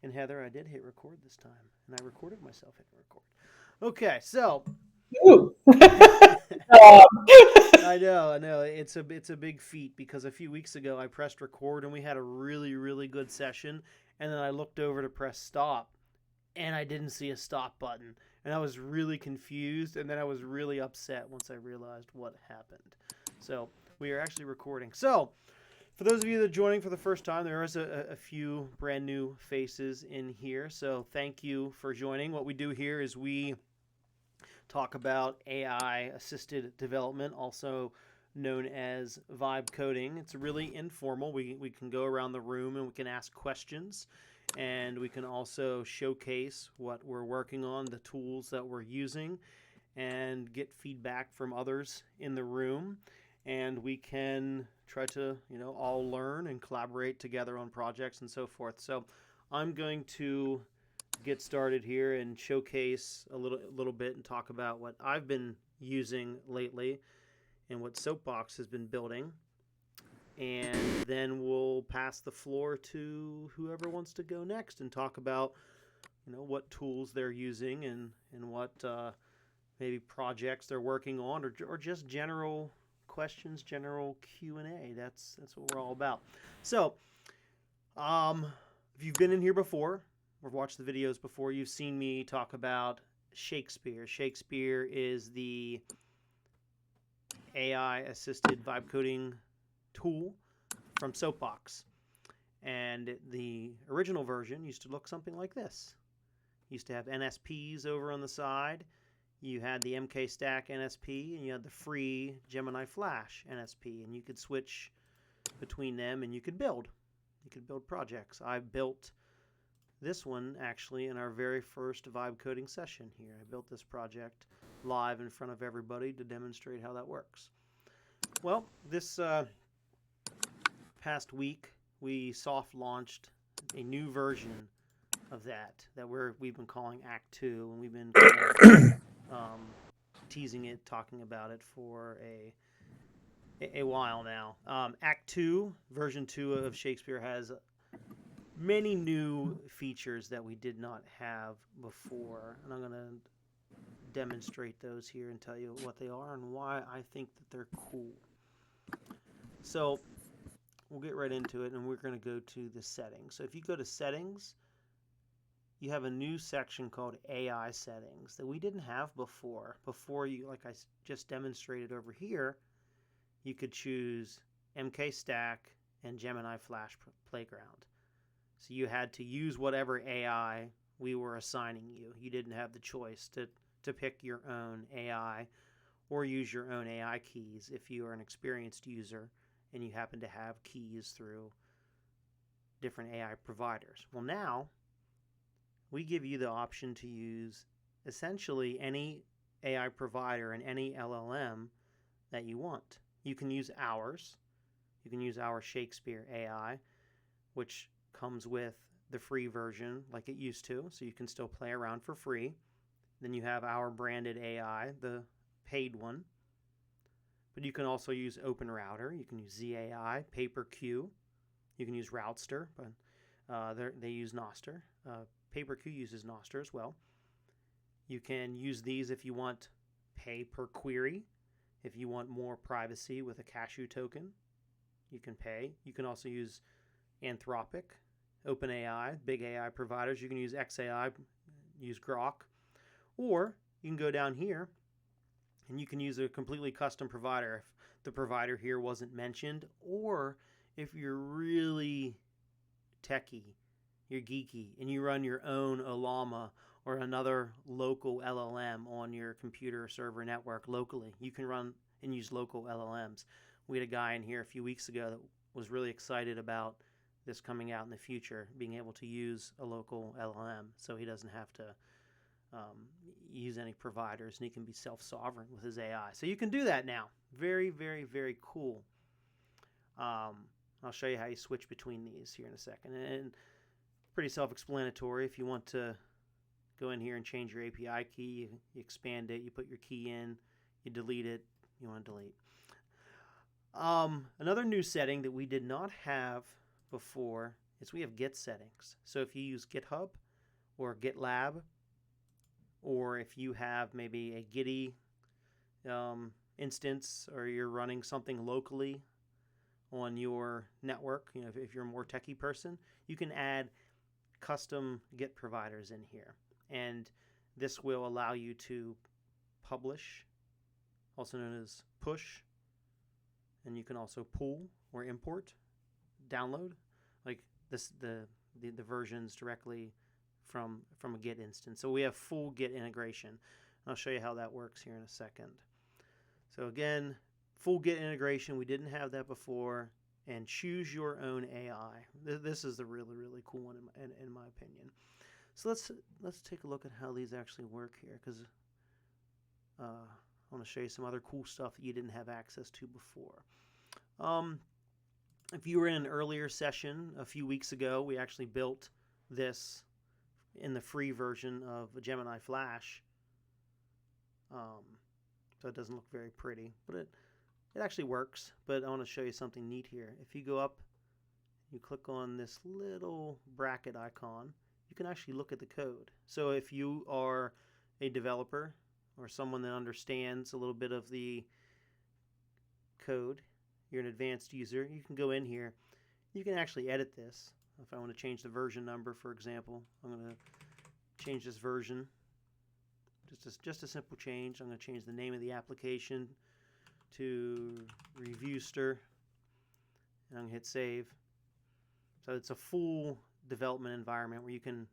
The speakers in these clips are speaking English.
And Heather, I did hit record this time, and I recorded myself hitting record. Okay, so Ooh. I know, it's a big feat because a few weeks ago I pressed record and we had a really good session, and then I looked over to press stop, and I didn't see a stop button, and I was really confused, and then I was really upset once I realized what happened. So we are actually recording. So for those of you that are joining for the first time, there is a few brand new faces in here. So thank you for joining. What we do here is we talk about AI assisted development, also known as vibe coding. It's really informal. We can go around the room and we can ask questions, and we can also showcase what we're working on, the tools that we're using, and get feedback from others in the room. And we can try to, all learn and collaborate together on projects and so forth. So I'm going to get started here and showcase a little bit and talk about what I've been using lately and what Soapbox has been building. And then we'll pass the floor to whoever wants to go next and talk about, what tools they're using and what maybe projects they're working on, or just general questions, general Q&A. That's what we're all about. So, um, if you've been in here before or watched the videos before, you've seen me talk about Shakespeare. Shakespeare is the AI assisted vibe coding tool from Soapbox. And the original version used to look something like this. It used to have NSPs over on the side. You had the MK Stack NSP, and you had the free Gemini Flash NSP, and you could switch between them and you could build. You could build projects. I built this one actually in our very first vibe coding session here. I built this project live in front of everybody to demonstrate how that works. Well, this past week we soft launched a new version of that we've been calling Act 2, and we've been kind of teasing it, talking about it for a while now. Act 2, version 2 of Shakespeare has many new features that we did not have before, and I'm going to demonstrate those here and tell you what they are and why I think that they're cool. So we'll get right into it, and we're going to go to the settings. So if you go to settings, you have a new section called AI settings that we didn't have before. Before, you, like I just demonstrated over here, you could choose MK Stack and Gemini Flash Playground. So you had to use whatever AI we were assigning you. You didn't have the choice to pick your own AI or use your own AI keys if you are an experienced user and you happen to have keys through different AI providers. Well, now we give you the option to use essentially any AI provider and any LLM that you want. You can use ours. You can use our Shakespeare AI, which comes with the free version like it used to, so you can still play around for free. Then you have our branded AI, the paid one. But you can also use OpenRouter. You can use ZAI, PaperQ. You can use Routester, but they use Noster. PaperQ uses Noster as well. You can use these if you want pay per query. If you want more privacy with a cashew token, you can pay. You can also use Anthropic, OpenAI, big AI providers. You can use XAI, use Grok. Or you can go down here and you can use a completely custom provider if the provider here wasn't mentioned, or if you're really techie, you're geeky, and you run your own Olama or another local LLM on your computer server network locally. You can run and use local LLMs. We had a guy in here a few weeks ago that was really excited about this coming out in the future, being able to use a local LLM so he doesn't have to use any providers, and he can be self-sovereign with his AI. So you can do that now. Very cool. I'll show you how you switch between these here in a second. And pretty self-explanatory. If you want to go in here and change your API key, you expand it, you put your key in, you delete it, you want to delete. Another new setting that we did not have before is we have Git settings. So if you use GitHub or GitLab, or if you have maybe a Gitty instance, or you're running something locally on your network, if you're a more techie person, you can add custom Git providers in here. And this will allow you to publish, also known as push, and you can also pull or import, download, like the versions directly from a Git instance. So we have full Git integration. I'll show you how that works here in a second. So again, full Git integration. We didn't have that before. And choose your own AI. This is the really, really cool one in my opinion. So let's take a look at how these actually work here, because I want to show you some other cool stuff that you didn't have access to before. If you were in an earlier session a few weeks ago, we actually built this in the free version of Gemini Flash. So it doesn't look very pretty, but it actually works. But I want to show you something neat here. If you go up, you click on this little bracket icon, you can actually look at the code. So if you are a developer or someone that understands a little bit of the code, you're an advanced user, you can go in here. You can actually edit this. If I want to change the version number, for example, I'm going to change this version. Just a simple change. I'm going to change the name of the application to Reviewster, and I'm going to hit save. So it's a full development environment where you can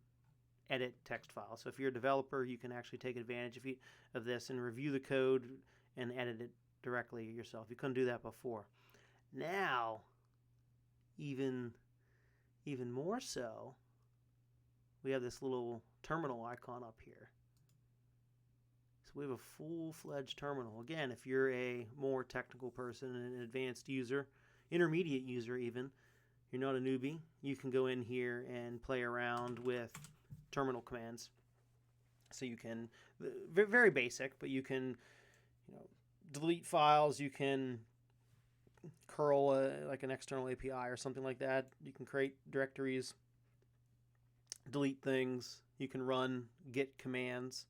edit text files. So if you're a developer, you can actually take advantage of this and review the code and edit it directly yourself. You couldn't do that before. Now, even more so, we have this little terminal icon up here. So we have a full-fledged terminal. Again, if you're a more technical person, an advanced user, intermediate user even, you're not a newbie, you can go in here and play around with terminal commands. So you can, very basic, but you can delete files, you can curl like an external API or something like that. You can create directories, delete things. You can run Git commands.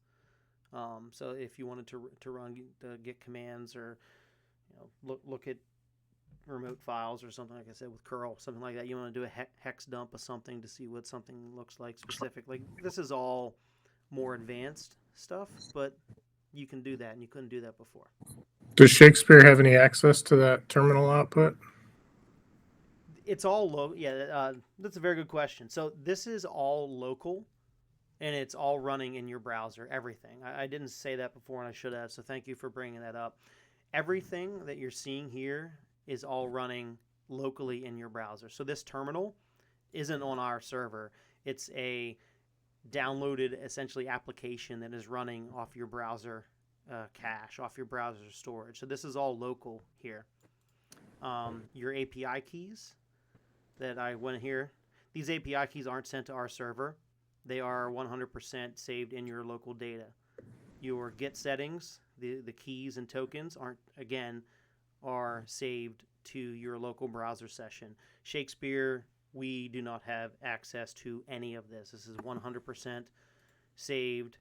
So if you wanted to run the Git commands, or look at remote files or something, like I said, with curl, something like that, you want to do a hex dump of something to see what something looks like specifically. This is all more advanced stuff, but you can do that, and you couldn't do that before. Does Shakespeare have any access to that terminal output? It's all local. Yeah, that's a very good question. So this is all local, and it's all running in your browser, everything. I didn't say that before, and I should have, so thank you for bringing that up. Everything that you're seeing here is all running locally in your browser. So this terminal isn't on our server. It's a downloaded, essentially, application that is running off your browser cache, off your browser storage. So this is all local here. Your API keys that I went here, these API keys aren't sent to our server. They are 100% saved in your local data. Your Git settings, the keys and tokens are saved to your local browser session. Shakespeare, we do not have access to any of this. This is 100% saved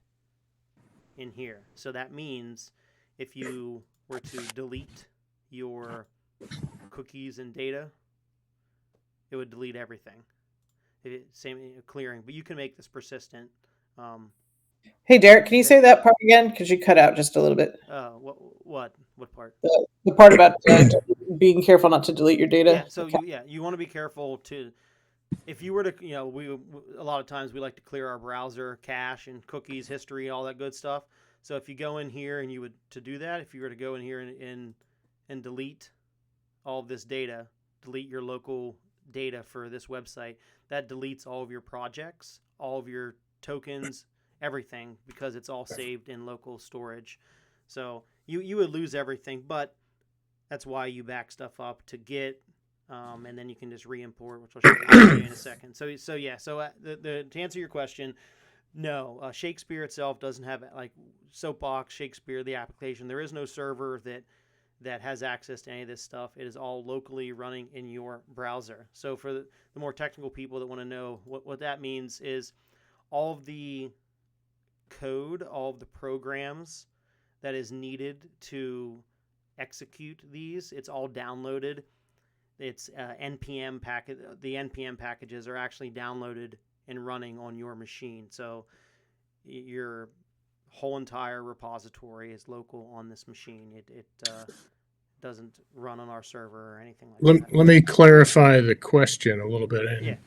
in here. So that means if you were to delete your cookies and data, it would delete everything. Same clearing, but you can make this persistent. Hey, Derek, can you say that part again? Because you cut out just a little bit. What part? The part about being careful not to delete your data. Yeah. So you want to be careful to, if you were to, we a lot of times we like to clear our browser cache and cookies, history, all that good stuff. So if you go in here and if you were to go in here and delete all of this data, delete your local data for this website, that deletes all of your projects, all of your tokens, everything, because it's all saved in local storage. So you would lose everything, but that's why you back stuff up to Git, and then you can just re-import, which I'll show you in a second. So to answer your question, no, Shakespeare itself doesn't have, like Soapbox, Shakespeare, the application. There is no server that that has access to any of this stuff. It is all locally running in your browser. So for the more technical people that want to know what that means is all of the code, all of the programs that is needed to execute these, it's all downloaded. It's npm package. The npm packages are actually downloaded and running on your machine. So your whole entire repository is local on this machine. It doesn't run on our server or anything like that. Let me clarify the question a little bit. And Yeah.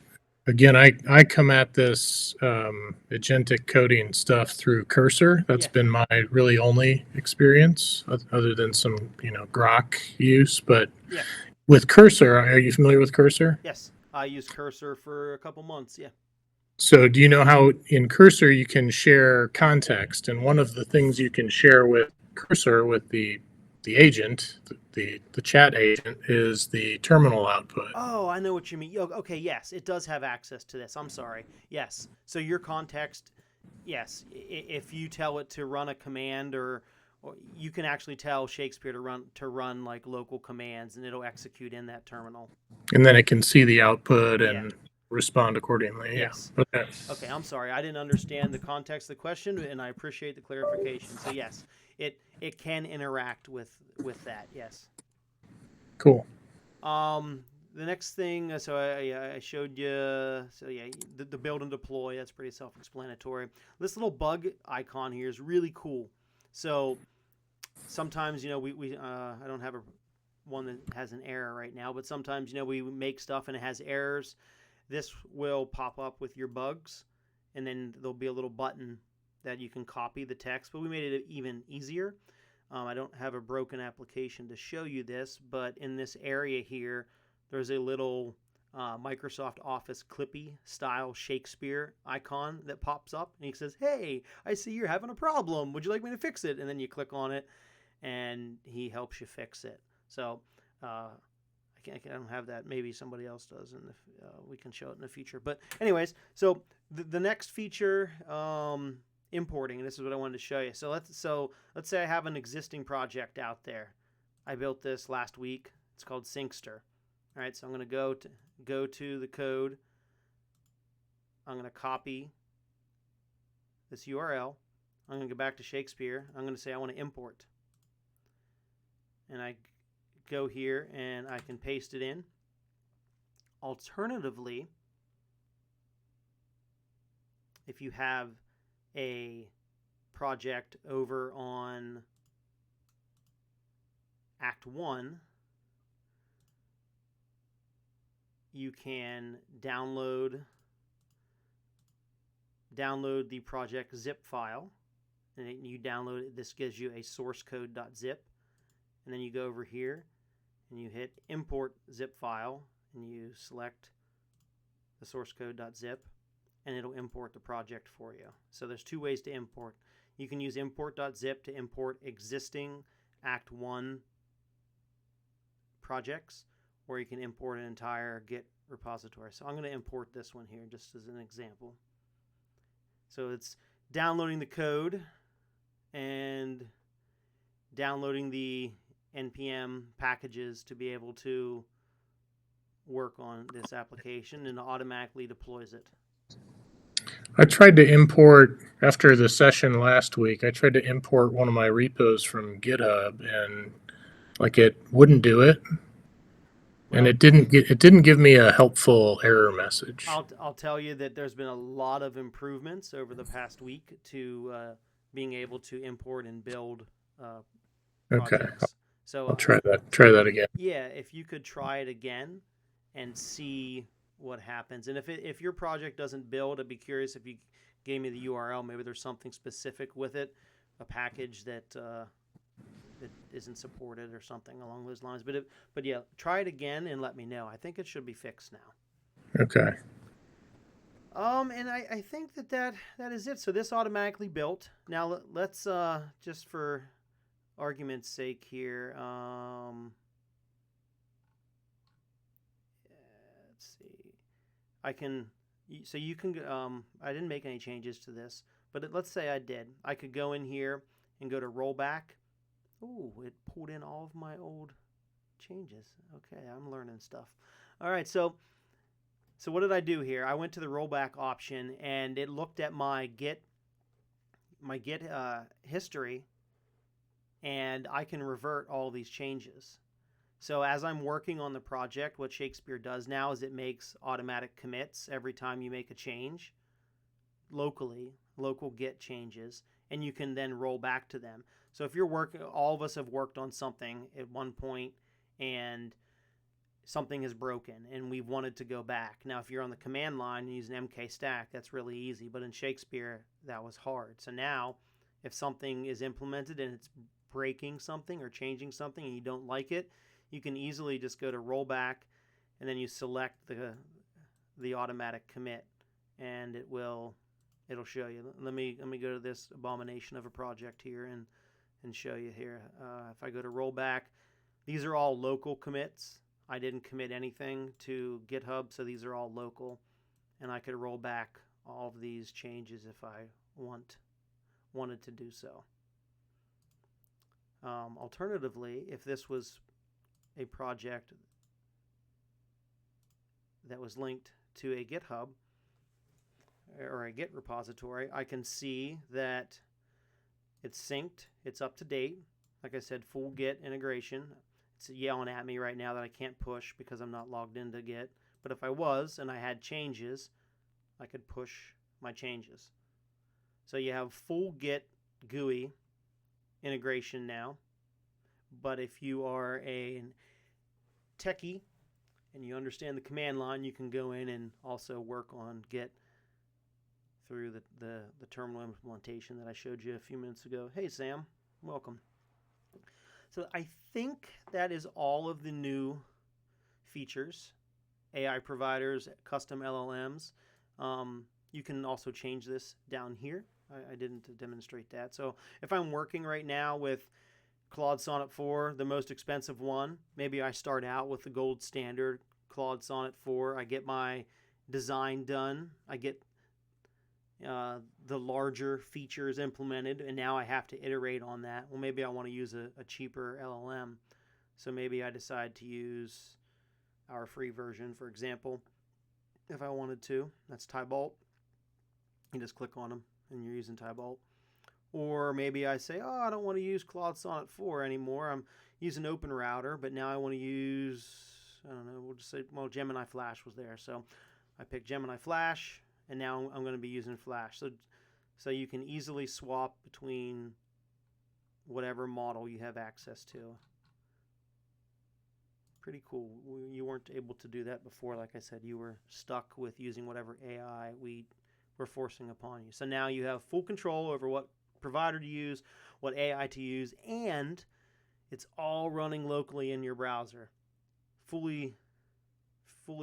again, I come at this agentic coding stuff through Cursor. That's Yeah. been my really only experience, other than some Grok use. But Yeah. with Cursor, are you familiar with Cursor? Yes, I used Cursor for a couple months. Yeah. So do you know how in Cursor you can share context? And one of the things you can share with Cursor, with the agent, the chat agent, is the terminal output. Oh, I know what you mean. Okay, yes, it does have access to this. I'm sorry. Yes. So your context, yes, if you tell it to run a command or you can actually tell Shakespeare to run like local commands and it'll execute in that terminal. And then it can see the output Yeah. and respond accordingly. Yes. Yeah. Okay. Okay, I'm sorry. I didn't understand the context of the question, and I appreciate the clarification. So yes, it can interact with that. Yes. Cool. The next thing, so I showed you. So yeah, the build and deploy. That's pretty self-explanatory. This little bug icon here is really cool. So sometimes we I don't have one that has an error right now, but sometimes we make stuff and it has errors. This will pop up with your bugs, and then there'll be a little button that you can copy the text, but we made it even easier. I don't have a broken application to show you this, but in this area here, there's a little Microsoft Office Clippy style Shakespeare icon that pops up, and he says, "Hey, I see you're having a problem. Would you like me to fix it?" And then you click on it, and he helps you fix it. So I don't have that. Maybe somebody else does, and we can show it in the future. But anyways, so the next feature, importing, and this is what I wanted to show you. So let's say I have an existing project out there. I built this last week. It's called Syncster. All right, so I'm going to go to the code. I'm going to copy this URL. I'm going to go back to Shakespeare. I'm going to say I want to import, and I go here and I can paste it in. Alternatively, if you have a project over on Act 1, you can download the project zip file, and you download it. This gives you a source code.zip, and then you go over here and you hit import zip file, and you select the source code.zip, and it'll import the project for you. So there's two ways to import. You can use import.zip to import existing Act 1 projects, or you can import an entire Git repository. So I'm going to import this one here just as an example. So it's downloading the code and downloading the npm packages to be able to work on this application, and automatically deploys it. I tried to import, after the session last week, I tried to import one of my repos from GitHub, and it wouldn't do it. And it didn't give me a helpful error message. I'll tell you that there's been a lot of improvements over the past week to being able to import and build projects. Okay, So I'll try that again. Yeah, if you could try it again and see what happens. And if your project doesn't build, I'd be curious if you gave me the URL. Maybe there's something specific with it, a package that isn't supported or something along those lines. But yeah, try it again and let me know. I think it should be fixed now. Okay. And I think that is it. So this automatically built. Now let's just for argument's sake here. Let's see. You can. I didn't make any changes to this, but let's say I did. I could go in here and go to rollback, Oh, it pulled in all of my old changes. Okay, I'm learning stuff. All right, so what did I do here? I went to the rollback option, and it looked at my Git history, and I can revert all these changes. So as I'm working on the project, what Shakespeare does now is it makes automatic commits every time you make a change locally, local Git changes, and you can then roll back to them. So if you're working, all of us have worked on something at one point, and something is broken and we've wanted to go back. Now, if you're on the command line and use an MK stack, that's really easy. But in Shakespeare, that was hard. So now, if something is implemented and it's breaking something or changing something and you don't like it, you can easily just go to rollback and then you select the automatic commit, and it'll show you. Let me go to this abomination of a project here and show you here. If I go to rollback, these are all local commits. I didn't commit anything to GitHub, so these are all local, and I could roll back all of these changes if I wanted to do so. Alternatively, if this was a project that was linked to a GitHub or a Git repository, I can see that it's synced, it's up to date. Like I said, full Git integration. It's yelling at me right now that I can't push because I'm not logged into Git. But if I was and I had changes, I could push my changes. So you have full Git GUI integration now. But if you are a techie and you understand the command line, you can go in and also work on Git through the terminal implementation that I showed you a few minutes ago. Hey, Sam. Welcome. So I think that is all of the new features, AI providers, custom LLMs. You can also change this down here. I didn't demonstrate that. So if I'm working right now with Claude Sonnet 4, the most expensive one, maybe I start out with the gold standard Claude Sonnet 4. I get my design done. I get the larger features implemented, and now I have to iterate on that. Well, maybe I want to use a cheaper LLM, so maybe I decide to use our free version, for example, if I wanted to. That's Tybolt. You just click on them, and you're using Tybolt. Or maybe I say, oh, I don't want to use Claude Sonnet 4 anymore. I'm using OpenRouter, but now I want to use, I don't know, we'll just say, well, Gemini Flash was there. So I pick Gemini Flash, and now I'm going to be using Flash. So you can easily swap between whatever model you have access to. Pretty cool. You weren't able to do that before. Like I said, you were stuck with using whatever AI we were forcing upon you. So now you have full control over what provider to use, what AI to use, and it's all running locally in your browser. Fully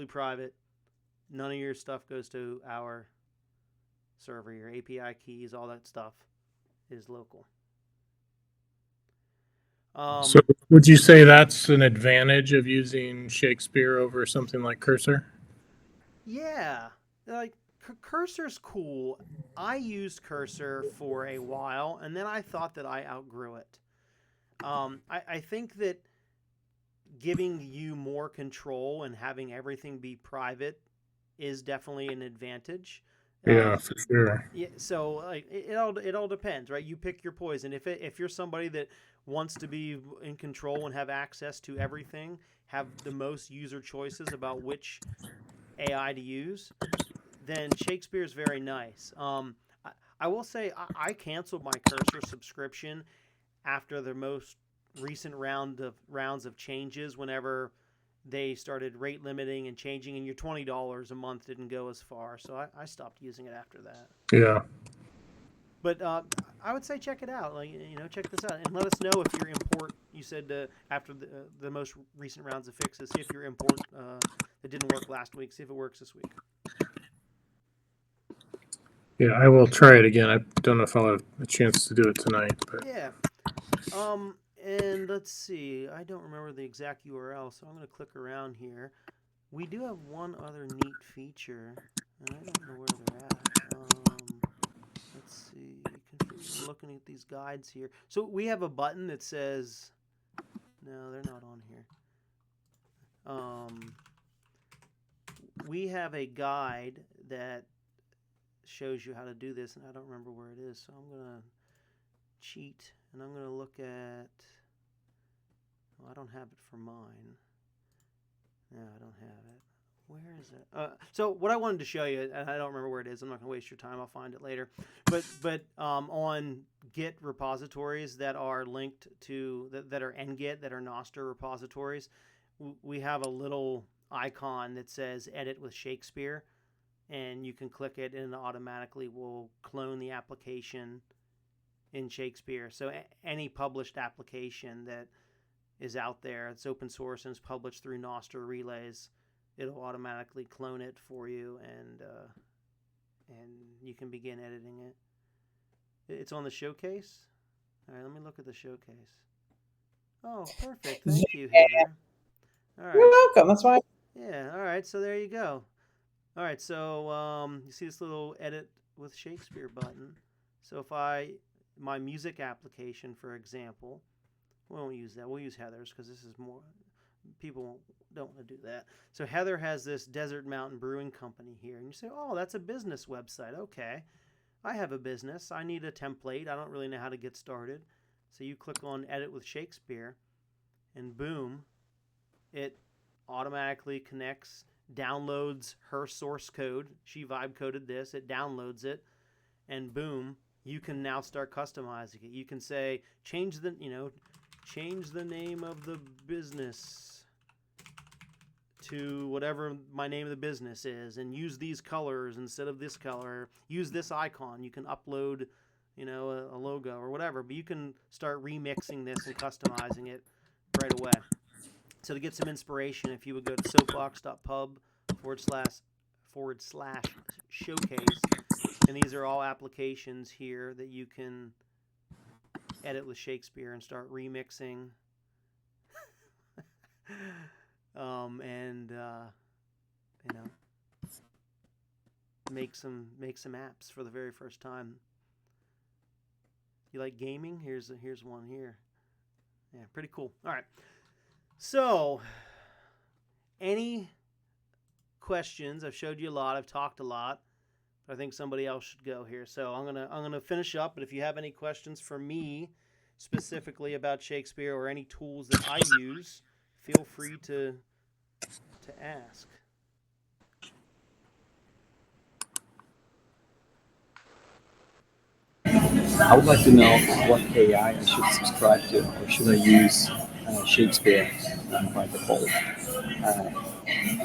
private. None of your stuff goes to our server. Your API keys, all that stuff is local. So would you say that's an advantage of using Shakespeare over something like Cursor? Yeah, like Cursor's cool. I used Cursor for a while, and then I thought that I outgrew it. I think that giving you more control and having everything be private is definitely an advantage. Yeah, for sure. Yeah, so like it all depends, right? You pick your poison. If you're somebody that wants to be in control and have access to everything, have the most user choices about which AI to use, then Shakespeare is very nice. I will say I canceled my Cursor subscription after the most recent rounds of changes. Whenever they started rate limiting and changing, and your $20 a month didn't go as far, so I stopped using it after that. Yeah. But I would say check it out. Like, check this out and let us know if your import. You said after the most recent rounds of fixes, see if your import that didn't work last week, see if it works this week. Yeah, I will try it again. I don't know if I'll have a chance to do it tonight, but Yeah. And let's see. I don't remember the exact URL, so I'm going to click around here. We do have one other neat feature, and I don't know where they're at. Let's see. Configure looking at these guides here. So we have a button that says, no, they're not on here. We have a guide that shows you how to do this, and I don't remember where it is. So I'm going to cheat, and I'm going to look at, well, I don't have it for mine. No, I don't have it. Where is it? So what I wanted to show you, and I don't remember where it is. I'm not going to waste your time. I'll find it later. But on Git repositories that are linked to that are NGit, that are Nostr repositories, we have a little icon that says "Edit with Shakespeare," and you can click it, and it automatically will clone the application in Shakespeare. So any published application that is out there, it's open source and is published through Nostr relays, it'll automatically clone it for you, and you can begin editing it. It's on the showcase. All right, let me look at the showcase. Oh, perfect. Thank you, Heather. All right. You're welcome. That's why. Yeah. All right. So there you go. All right. So you see this little edit with Shakespeare button. So if my music application, for example, we won't use that. We'll use Heather's because this is more. People don't want to do that. So Heather has this Desert Mountain Brewing Company here. And you say, oh, that's a business website. Okay. I have a business. I need a template. I don't really know how to get started. So you click on Edit with Shakespeare, and boom, it automatically connects, downloads her source code. She vibe coded this. It downloads it, and boom, you can now start customizing it. You can say, change the name of the business to whatever my name of the business is, and use these colors instead of this color. Use this icon. You can upload, a logo or whatever, but you can start remixing this and customizing it right away. So to get some inspiration, if you would go to soapbox.pub/showcase, and these are all applications here that you can edit with Shakespeare and start remixing. Make some apps for the very first time. You like gaming? Here's one here. Yeah, pretty cool. All right. So, any questions? I've showed you a lot. I've talked a lot. But I think somebody else should go here. So I'm gonna finish up. But if you have any questions for me specifically about Shakespeare or any tools that I use, feel free to ask. I would like to know what AI I should subscribe to, or should I use Shakespeare by default?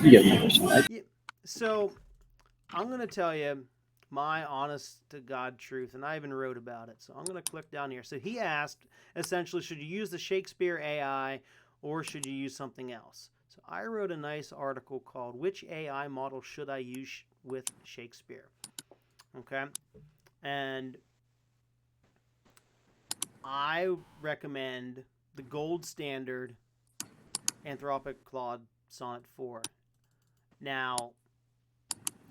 You get my question, right? Yeah, so I'm going to tell you my honest to God truth, and I even wrote about it. So I'm going to click down here. So he asked, essentially, should you use the Shakespeare AI or should you use something else? So I wrote a nice article called "Which AI Model Should I Use with Shakespeare?" Okay? And I recommend the gold standard Anthropic Claude Sonnet 4. Now,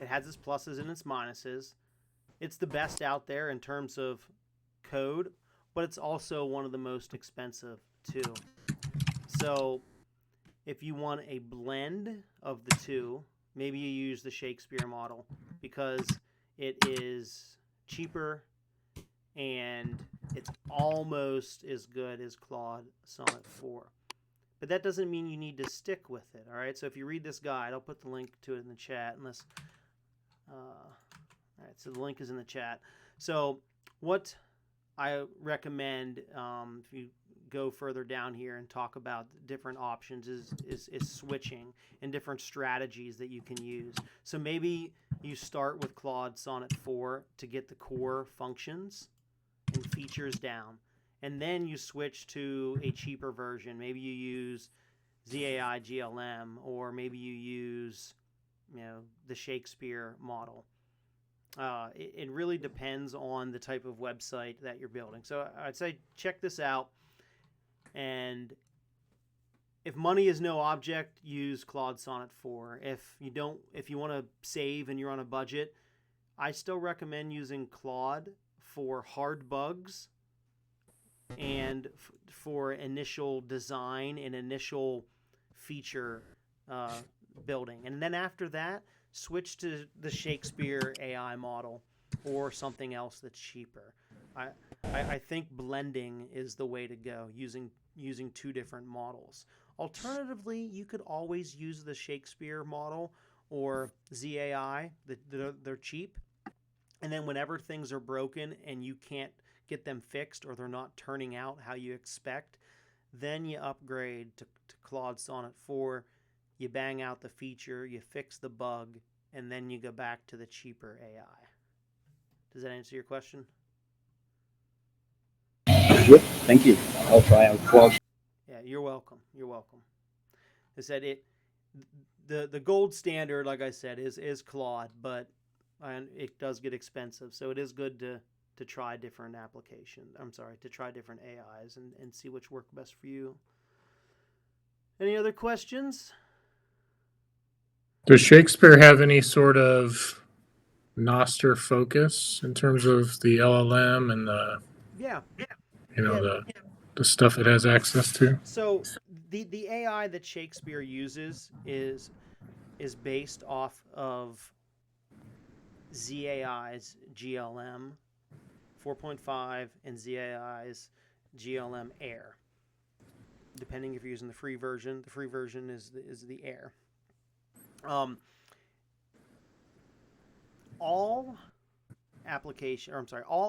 it has its pluses and its minuses. It's the best out there in terms of code, but it's also one of the most expensive too. So if you want a blend of the two, maybe you use the Shakespeare model because it is cheaper and it's almost as good as Claude Sonnet 4. But that doesn't mean you need to stick with it, all right? So if you read this guide, I'll put the link to it in the chat. All right, so the link is in the chat. So what I recommend, if you go further down here and talk about different options, is switching and different strategies that you can use. So maybe you start with Claude Sonnet 4 to get the core functions and features down, and then you switch to a cheaper version. Maybe you use ZAI GLM, or maybe you use the Shakespeare model. It really depends on the type of website that you're building. So I'd say check this out, and if money is no object, use Claude Sonnet 4. If you want to save and you're on a budget, I still recommend using Claude for hard bugs and for initial design and initial feature building. And then after that, switch to the Shakespeare AI model or something else that's cheaper. I think blending is the way to go, using two different models. Alternatively, you could always use the Shakespeare model or ZAI. They're cheap. And then whenever things are broken and you can't get them fixed or they're not turning out how you expect, then you upgrade to Claude Sonnet 4. You bang out the feature, you fix the bug, and then you go back to the cheaper AI. Does that answer your question? Good. Thank you. I'll try out Claude. Yeah, you're welcome. You're welcome. I said the gold standard, like I said, is Claude, but it does get expensive. So it is good to try different applications. To try different AIs and see which work best for you. Any other questions? Does Shakespeare have any sort of Noster focus in terms of the LLM and the the stuff it has access to? So the AI that Shakespeare uses is based off of ZAI's GLM 4.5 and ZAI's GLM Air. Depending if you're using the free version is the Air. All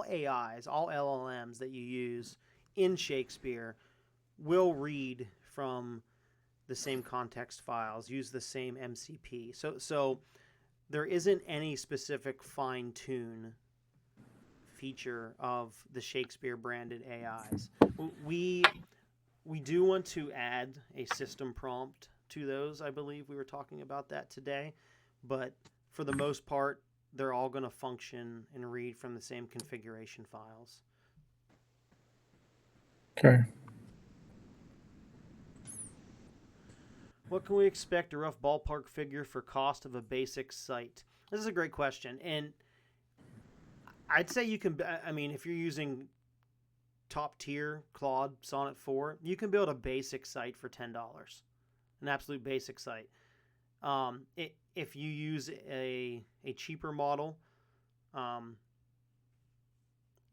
AIs, all LLMs that you use in Shakespeare will read from the same context files, use the same MCP. So there isn't any specific fine-tune feature of the Shakespeare branded AIs. We do want to add a system prompt to those. I believe we were talking about that today, but for the most part, they're all going to function and read from the same configuration files. Okay. What can we expect a rough ballpark figure for cost of a basic site? This is a great question, and I'd say you can, if you're using top tier Claude Sonnet 4, you can build a basic site for $10, an absolute basic site. If you use a cheaper model,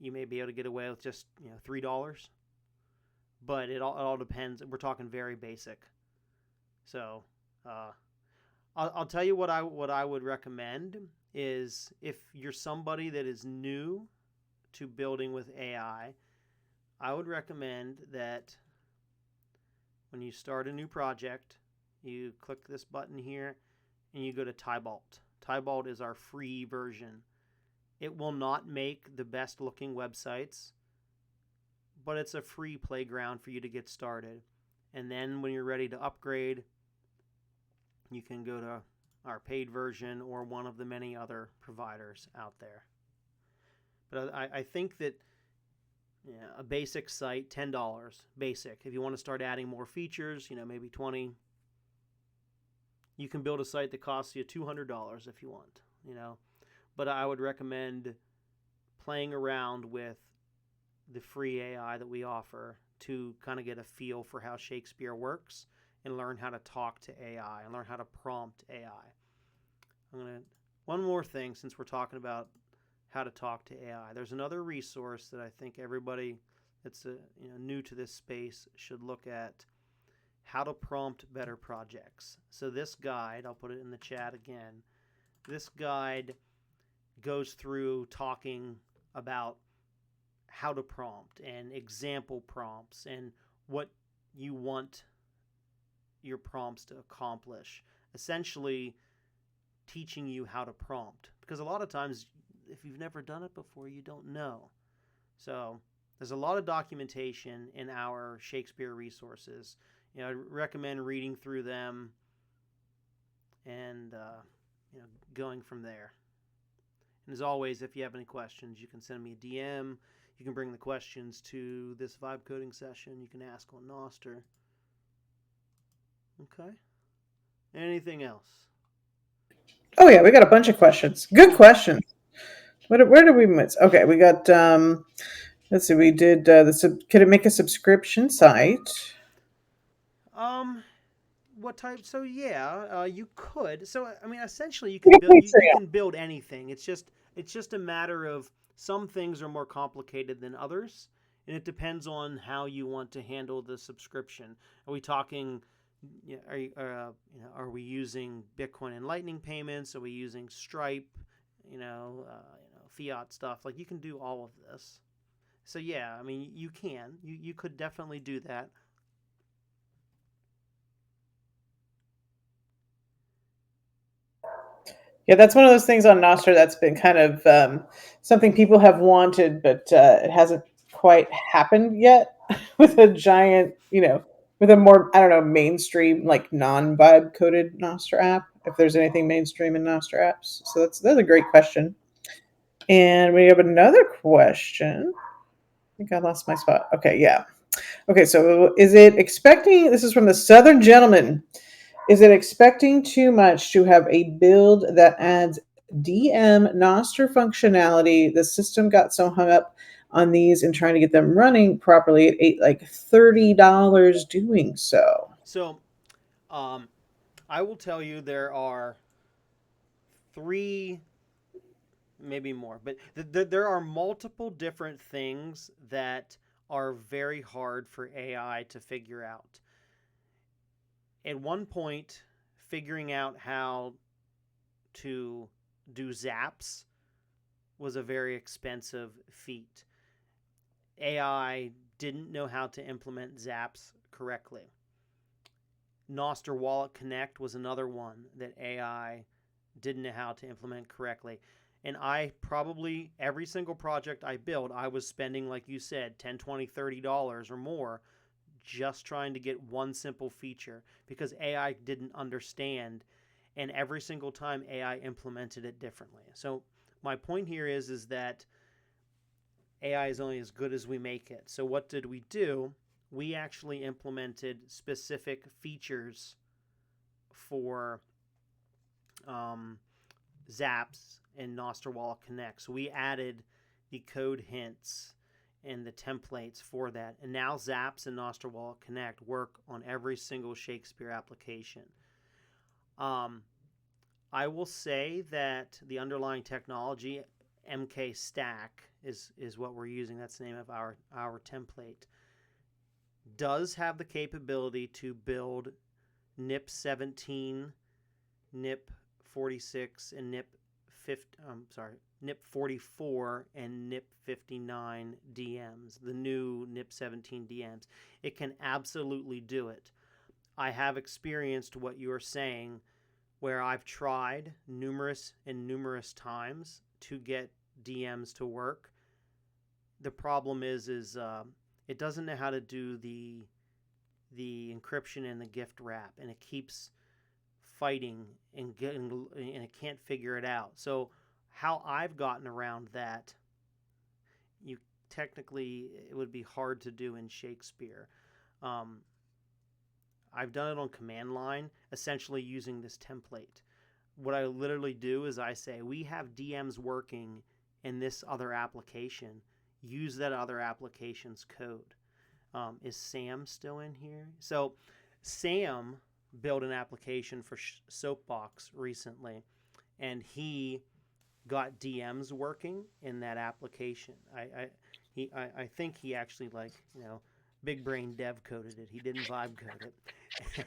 you may be able to get away with just $3, but it all depends. We're talking very basic. So I'll tell you what I would recommend is if you're somebody that is new to building with AI, I would recommend that when you start a new project, you click this button here and you go to Tybalt. Tybalt is our free version. It will not make the best looking websites, but it's a free playground for you to get started. And then when you're ready to upgrade, you can go to our paid version or one of the many other providers out there. But I think that a basic site, $10, basic. If you want to start adding more features, maybe $20. You can build a site that costs you $200 if you want, But I would recommend playing around with the free AI that we offer to kind of get a feel for how Shakespeare works and learn how to talk to AI and learn how to prompt AI. One more thing, since we're talking about how to talk to AI. There's another resource that I think everybody that's new to this space should look at: how to prompt better projects. So this guide, I'll put it in the chat again. This guide goes through talking about how to prompt and example prompts and what you want your prompts to accomplish. Essentially teaching you how to prompt, because a lot of times if you've never done it before, you don't know. So there's a lot of documentation in our Shakespeare resources. I recommend reading through them and going from there. And as always, if you have any questions, you can send me a DM. You can bring the questions to this vibe coding session. You can ask on Noster. Okay. Anything else? Oh yeah, we got a bunch of questions. Good questions. Where did we miss? Okay, we got. Let's see. We did Could it make a subscription site? What type? So yeah, you could. So I mean, essentially, you We can got build. You Patreon. can build anything. It's just a matter of some things are more complicated than others, and it depends on how you want to handle the subscription. Are we talking? Are we using Bitcoin and Lightning payments? Are we using Stripe? Fiat stuff. Like you can do all of this. So yeah, I mean, you can. You could definitely do that. Yeah, that's one of those things on Nostr that's been kind of something people have wanted, but it hasn't quite happened yet with a giant, with a more, I don't know, mainstream, like non-vibe coded Nostr app, if there's anything mainstream in Nostr apps. So that's a great question. And we have another question. I think I lost my spot. Okay, yeah. Okay, so is it expecting, this is from the Southern Gentleman, is it expecting too much to have a build that adds DM Nostr functionality? The system got so hung up on these and trying to get them running properly, it ate like $30 doing so. So, I will tell you there are three, maybe more, but there are multiple different things that are very hard for AI to figure out. At one point, figuring out how to do zaps was a very expensive feat. AI didn't know how to implement zaps correctly. Nostr Wallet Connect was another one that AI didn't know how to implement correctly. And I probably, every single project I built, I was spending, like you said, $10, $20, $30 or more just trying to get one simple feature because AI didn't understand. And every single time AI implemented it differently. So my point here is that AI is only as good as we make it. So what did we do? We actually implemented specific features for Zaps and Nostr Wallet Connect. So we added the code hints and the templates for that. And now Zaps and Nostr Wallet Connect work on every single Shakespeare application. I will say that the underlying technology, MK Stack, is what we're using. That's the name of our template. Does have the capability to build NIP 17, NIP 46, and NIP 44 and NIP 59 DMs, the new NIP 17 DMs. It can absolutely do it. I have experienced what you're saying, where I've tried numerous numerous times to get DMs to work. The problem is it doesn't know how to do the encryption and the gift wrap, and it keeps fighting and it can't figure it out. So how I've gotten around that, it would be hard to do in Shakespeare. I've done it on command line, essentially using this template. What I literally do is I say, we have DMs working in this other application. Use that other application's code. Is Sam still in here? So Sam built an application for Soapbox recently, and he got DMs working in that application. I think he actually big brain dev coded it. He didn't vibe code it.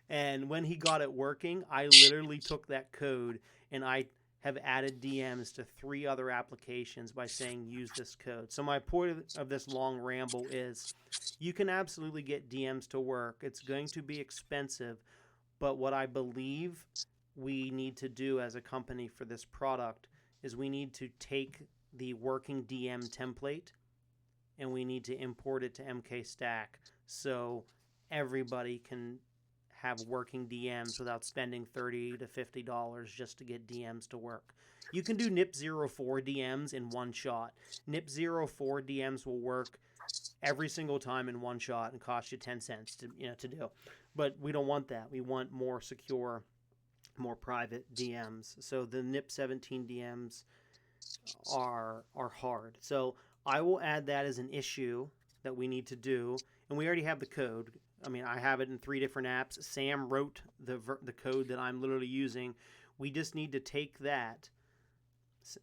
And when he got it working, I literally took that code and I have added DMs to 3 other applications by saying use this code. So my point of this long ramble is you can absolutely get DMs to work. It's going to be expensive, but what I believe we need to do as a company for this product is we need to take the working DM template and we need to import it to MK Stack so everybody can have working DMs without spending $30 to $50 just to get DMs to work. You can do NIP04 DMs in one shot. NIP04 DMs will work every single time in one shot and cost you 10 cents to do. But we don't want that. We want more secure, more private DMs. So the NIP 17 DMs are hard. So I will add that as an issue that we need to do, and we already have the code. I mean, I have it in 3 different apps. Sam wrote the code that I'm literally using. We just need to take that,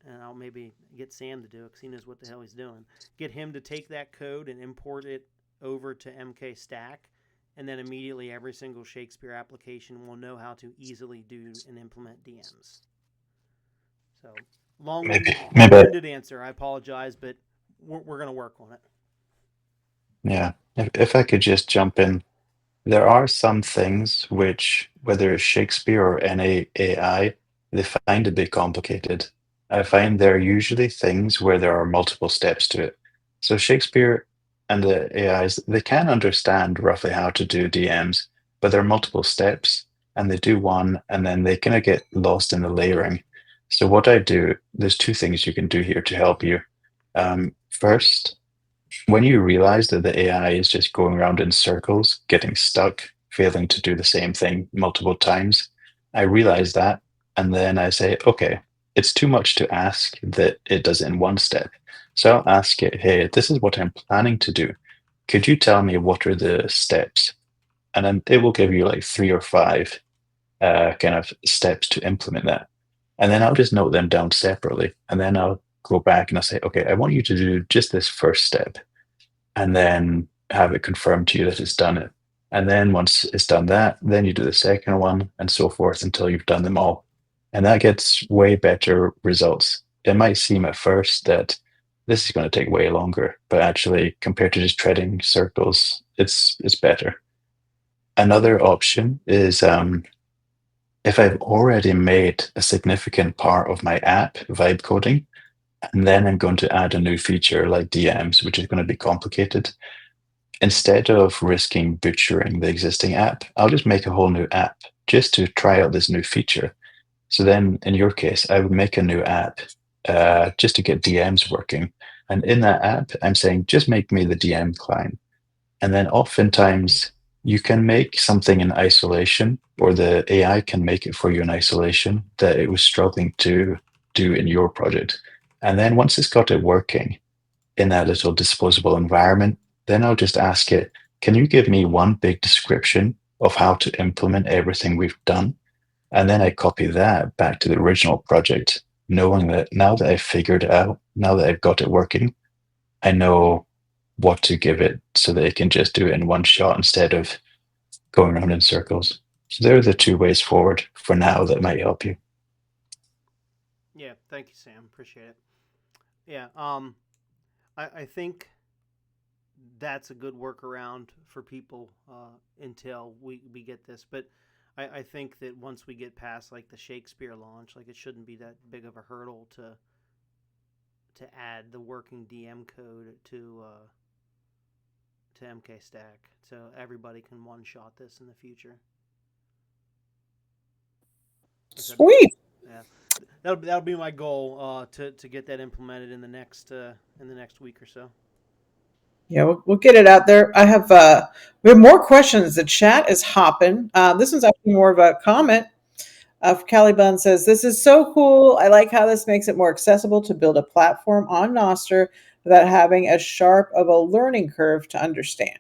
and I'll maybe get Sam to do it because he knows what the hell he's doing. Get him to take that code and import it over to MK Stack, and then immediately every single Shakespeare application will know how to easily do and implement DMs. So Maybe, long-winded answer. I apologize, but we're going to work on it. yeah. If I could just jump in, there are some things which, whether it's Shakespeare or any AI, they find a bit complicated. I find there are usually things where there are multiple steps to it. So Shakespeare and the AIs, they can understand roughly how to do DMs, but there are multiple steps, and they do one, and then they kind of get lost in the layering. So what I do, there's 2 things you can do here to help you. First, when you realize that the AI is just going around in circles, getting stuck, failing to do the same thing multiple times, I realize that. And then I say, okay, it's too much to ask that it does it in one step. So I'll ask it, hey, this is what I'm planning to do. Could you tell me what are the steps? And then it will give you like 3 or 5 kind of steps to implement that. And then I'll just note them down separately. And then I'll go back and I'll say, okay, I want you to do just this first step, and then have it confirmed to you that it's done it. And then once it's done that, then you do the second one and so forth until you've done them all. And that gets way better results. It might seem at first that this is going to take way longer, but actually, compared to just treading circles, it's better. Another option is if I've already made a significant part of my app vibe coding, and then I'm going to add a new feature like DMs, which is going to be complicated. Instead of risking butchering the existing app, I'll just make a whole new app just to try out this new feature. So then, in your case, I would make a new app just to get DMs working. And in that app, I'm saying, just make me the DM client. And then oftentimes, you can make something in isolation, or the AI can make it for you in isolation that it was struggling to do in your project. And then once it's got it working in that little disposable environment, then I'll just ask it, can you give me one big description of how to implement everything we've done? And then I copy that back to the original project, knowing that now that I've figured it out, now that I've got it working, I know what to give it so that it can just do it in one shot instead of going around in circles. So there are the 2 ways forward for now that might help you. Yeah, thank you, Sam. Appreciate it. Yeah, I think that's a good workaround for people until we get this. But I think that once we get past like the Shakespeare launch, like it shouldn't be that big of a hurdle to add the working DM code to MK Stack, so everybody can one shot this in the future. Sweet. Yeah, that'll be my goal to get that implemented in the next week or so. Yeah, we'll get it out there. We have more questions. The chat is hopping. This one's actually more of a comment. Caliban says, "This is so cool. I like how this makes it more accessible to build a platform on Nostr without having as sharp of a learning curve to understand."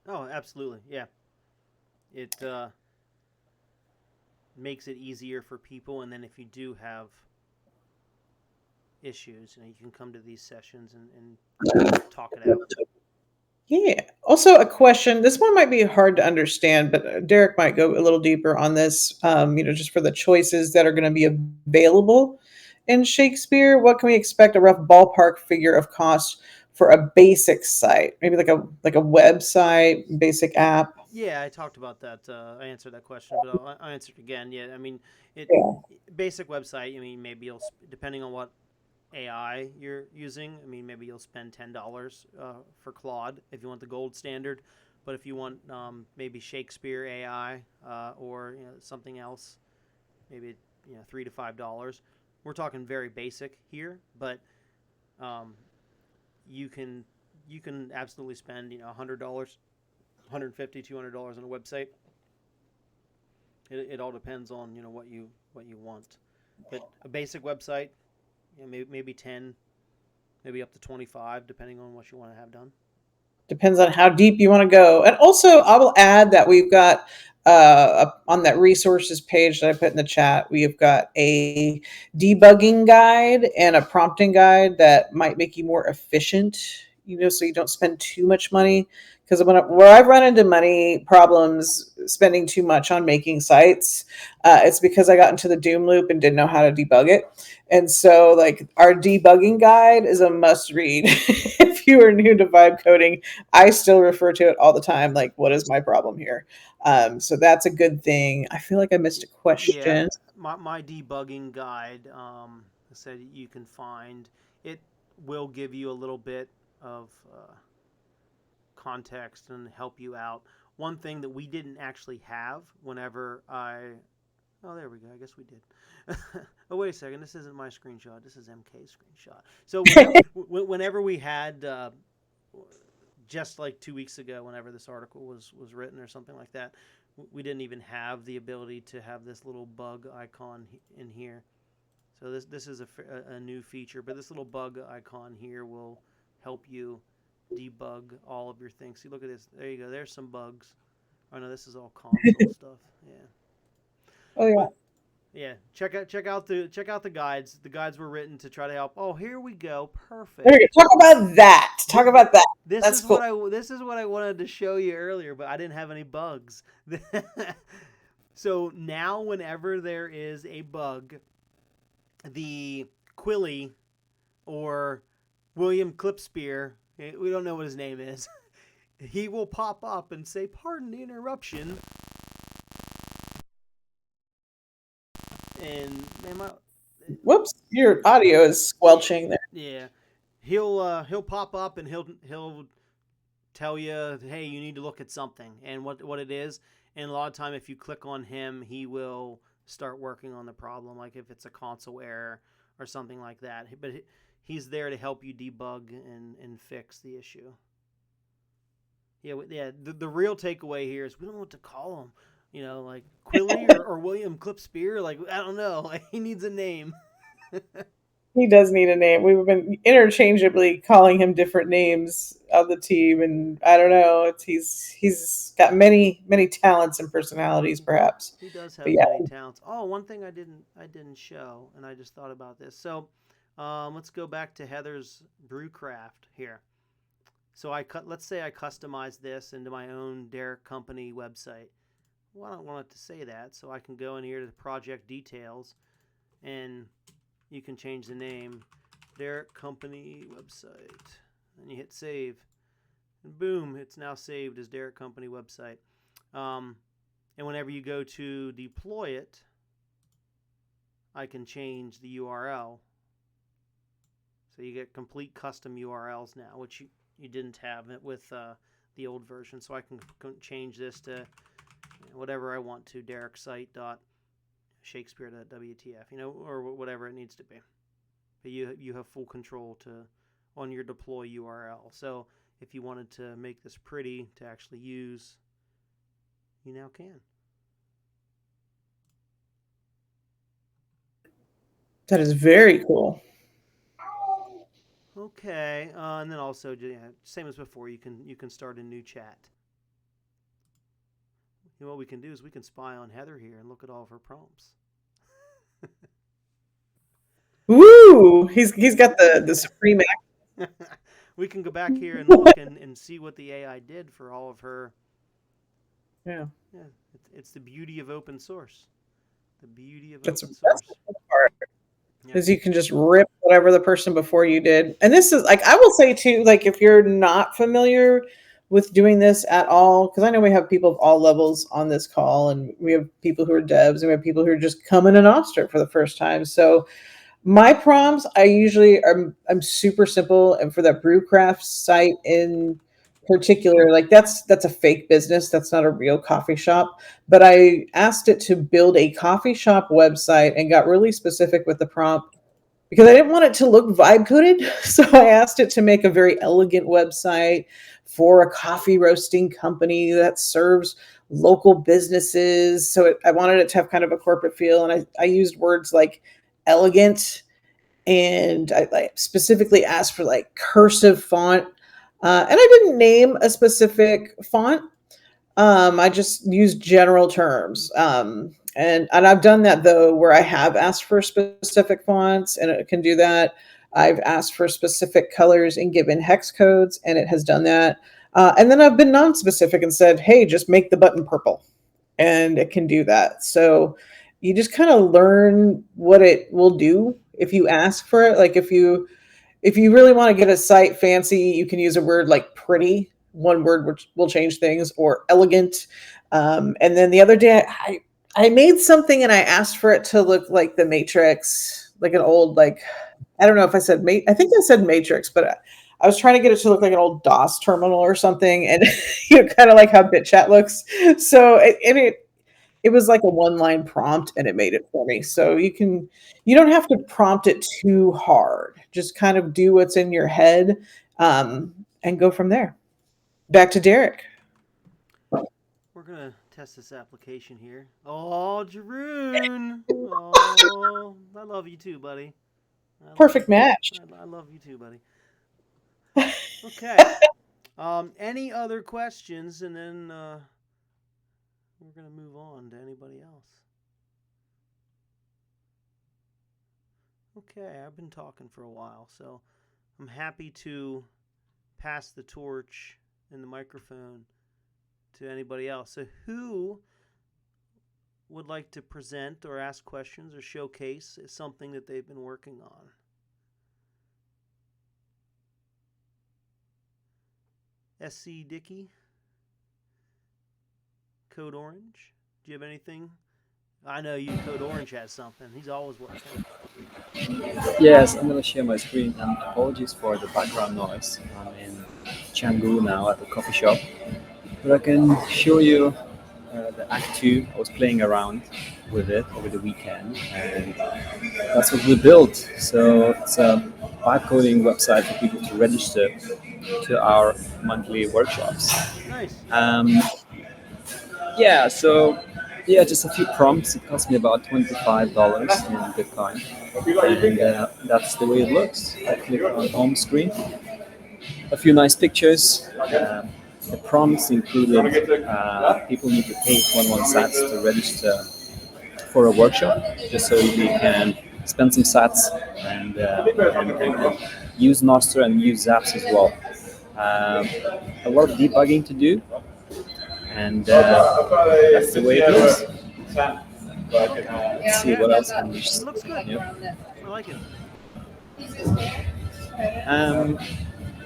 Oh, absolutely. Yeah, it makes it easier for people, and then if you do have issues, you can come to these sessions and talk it out. Yeah. Also, a question. This one might be hard to understand, but Derek might go a little deeper on this. Just for the choices that are going to be available in Shakespeare, what can we expect a rough ballpark figure of cost for a basic site? Maybe like a website, basic app. Yeah, I talked about that. I answered that question, but I'll answer it again. Yeah, I mean, Yeah. basic website. I mean, maybe you'll depending on what AI you're using. I mean, maybe you'll spend $10 for Claude if you want the gold standard, but if you want maybe Shakespeare AI or something else, maybe $3 to $5. We're talking very basic here, but you can absolutely spend $100, $150, $200 on a website. It all depends on what you want, but a basic website maybe 10, maybe up to 25, depending on what you want to have done. Depends on how deep you want to go. And also, I will add that we've got on that resources page that I put in the chat, we have got a debugging guide and a prompting guide that might make you more efficient, so you don't spend too much money. Because where I've run into money problems spending too much on making sites, it's because I got into the doom loop and didn't know how to debug it. And so, like, our debugging guide is a must read if you are new to vibe coding. I still refer to it all the time. Like, what is my problem here? So that's a good thing. I feel like I missed a question. Yeah, my debugging guide, said you can find it. Will give you a little bit of context and help you out. One thing that we didn't actually have whenever oh, there we go. I guess we did. Oh, wait a second. This isn't my screenshot. This is MK's screenshot. So whenever we had, just like 2 weeks ago, whenever this article was written or something like that, we didn't even have the ability to have this little bug icon in here. So this is a new feature, but this little bug icon here will help you debug all of your things. See, look at this. There you go. There's some bugs. Oh no, this is all console stuff. Yeah. Oh yeah. But, yeah. Check out the guides. The guides were written to try to help. Oh, here we go. Perfect. There you go. Talk about that. Talk about that. That's cool. This is what I wanted to show you earlier, but I didn't have any bugs. So now, whenever there is a bug, the Quilly or William Clipspear, we don't know what his name is, he will pop up and say, "Pardon the interruption." And whoops, your audio is squelching there. Yeah, he'll pop up and he'll tell you, hey, you need to look at something and what it is. And a lot of time, if you click on him, he will start working on the problem, like if it's a console error or something like that. But he's there to help you debug and fix the issue. Yeah. The real takeaway here is we don't know what to call him. Like Quilly or William Clipspear. Like, I don't know. He needs a name. He does need a name. We've been interchangeably calling him different names of the team, and I don't know. He's got many talents and personalities, perhaps. He does have many talents. Oh, one thing I didn't show, and I just thought about this. So, let's go back to Heather's Brewcraft here. So let's say I customize this into my own Derek Company website. Well, I don't want it to say that, so I can go in here to the project details, and you can change the name, Derek Company website, and you hit save, and boom, it's now saved as Derek Company website. And whenever you go to deploy it, I can change the URL. So you get complete custom URLs now, which you didn't have it with the old version. So I can change this to whatever I want to, dereksite.shakespeare.wtf, or whatever it needs to be. But you have full control on your deploy URL. So if you wanted to make this pretty to actually use, you now can. That is very cool. Okay, and then also, same as before, you can start a new chat. What we can do is we can spy on Heather here and look at all of her prompts. Woo! He's got the supreme act. We can go back here and look and see what the AI did for all of her. Yeah. It's the beauty of open source. The beauty of That's open source. The part. Because you can just rip whatever the person before you did. And this is, like, I will say too, like, if you're not familiar with doing this at all, because I know we have people of all levels on this call, and we have people who are devs, and we have people who are just coming to Nostr for the first time. So my prompts, I usually I'm super simple, and for that Brewcraft site in particular, like that's a fake business. That's not a real coffee shop. But I asked it to build a coffee shop website and got really specific with the prompt because I didn't want it to look vibe coded. So I asked it to make a very elegant website for a coffee roasting company that serves local businesses. So I wanted it to have kind of a corporate feel. And I used words like elegant and I like specifically asked for like cursive font, and I didn't name a specific font. I just use general terms. And I've done that though, where I have asked for specific fonts and it can do that. I've asked for specific colors and given hex codes and it has done that. And then I've been non-specific and said, hey, just make the button purple and it can do that. So you just kind of learn what it will do if you ask for it. Like if you really want to get a site fancy, you can use a word like pretty. One word which will change things, or elegant. And then the other day, I made something and I asked for it to look like the Matrix, like an old like I don't know if I said I think I said Matrix, but I was trying to get it to look like an old DOS terminal or something, and kind of like how BitChat looks. So it was like a one line prompt and it made it for me. So you don't have to prompt it too hard. Just kind of do what's in your head, and go from there. Back to Derek. We're gonna test this application here. Oh, Jeroen! Oh, I love you too, buddy. Perfect match. I love you too, buddy. Okay. Any other questions, and then we're gonna move on to anybody else. Okay, I've been talking for a while, so I'm happy to pass the torch and the microphone to anybody else. So who would like to present or ask questions or showcase something that they've been working on? SC Dickey? Code Orange? Do you have anything? I know you. Code Orange has something. He's always working. Yes, I'm going to share my screen. And apologies for the background noise. I'm in Canggu now at the coffee shop. But I can show you the Act 2. I was playing around with it over the weekend, and that's what we built. So it's a vibe coding website for people to register to our monthly workshops. Nice. Yeah, so yeah, just a few prompts. It cost me about $25 in Bitcoin, and that's the way it looks. I click on home screen, a few nice pictures. The prompts included people need to pay 11 sats to register for a workshop, just so we can spend some sats and use Nostr and use Zaps as well. A lot of debugging to do, and that's the way it looks. Let's see what else can we. It looks good. Yeah. I like it.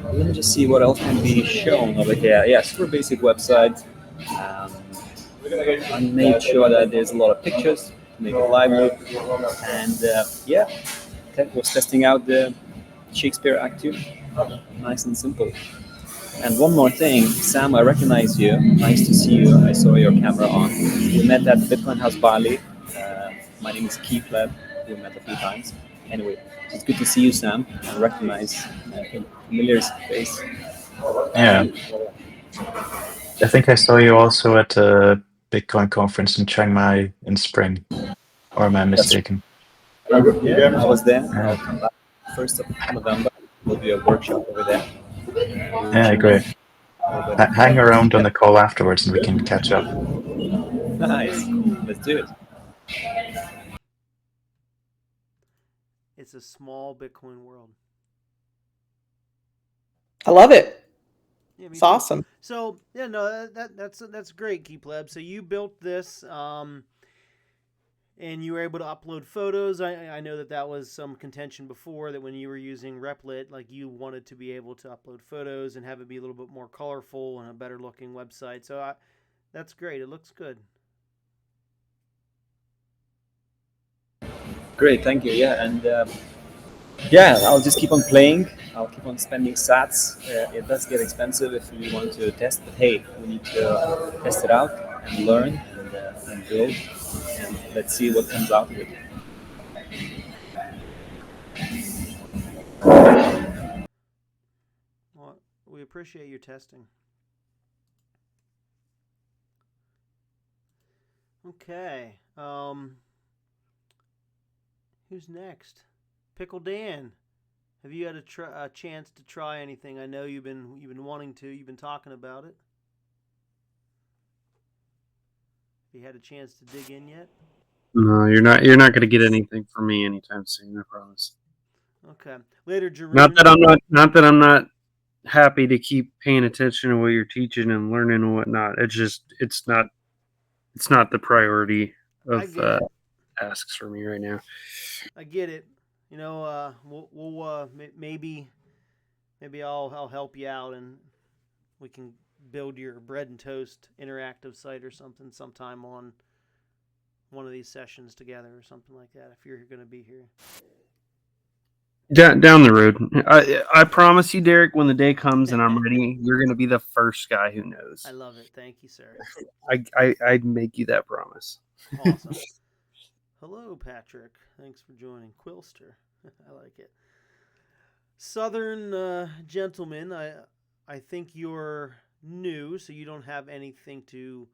Let me just see what else can be shown over here. Yeah, super basic website. I made sure that there's a lot of pictures to make it lively, and yeah, was testing out the Shakespeare Act 2. Nice and simple. And one more thing, Sam, I recognize you. Nice to see you. I saw your camera on. We met at Bitcoin House Bali. My name is Keith Leb. We met a few times. Anyway, it's good to see you, Sam. I recognize a familiar face. Yeah. I think I saw you also at a Bitcoin conference in Chiang Mai in spring. Or am I mistaken? Yeah, I was there. Yeah. I'll come back 1st of November. We'll do a workshop over there. Yeah, great. Hang around on the call afterwards and we can catch up. Nice. Let's do it. It's a small Bitcoin world. I love it. Yeah, It's awesome. So yeah, no, that's great, Keepleb. So you built this, and you were able to upload photos. I know that was some contention before, that when you were using Replit, like you wanted to be able to upload photos and have it be a little bit more colorful and a better looking website. So that's great. It looks good. Great, thank you. Yeah, and yeah, I'll just keep on playing. I'll keep on spending sats. It does get expensive if you want to test, but hey, we need to test it out and learn and build, and let's see what comes out of it. Well, we appreciate your testing. Okay. Who's next? Pickle Dan, have you had a chance to try anything? I know you've been wanting to. You've been talking about it. Have you had a chance to dig in yet? No, you're not. You're not going to get anything from me anytime soon. I promise. Okay. Later, Jeroen. Not that I'm not. Not that I'm not happy to keep paying attention to what you're teaching and learning and whatnot. It's just. It's not. It's not the priority I of get it. tasks for me right now. I get it. Maybe I'll help you out and we can build your bread and toast interactive site or something sometime on one of these sessions together or something like that if you're going to be here. Down the road. I promise you, Derek. When the day comes and I'm ready, you're going to be the first guy who knows. I love it. Thank you, sir. I'd make you that promise. Awesome. Hello, Patrick. Thanks for joining. Quilster. I like it. Southern gentleman, I think you're new, so you don't have anything to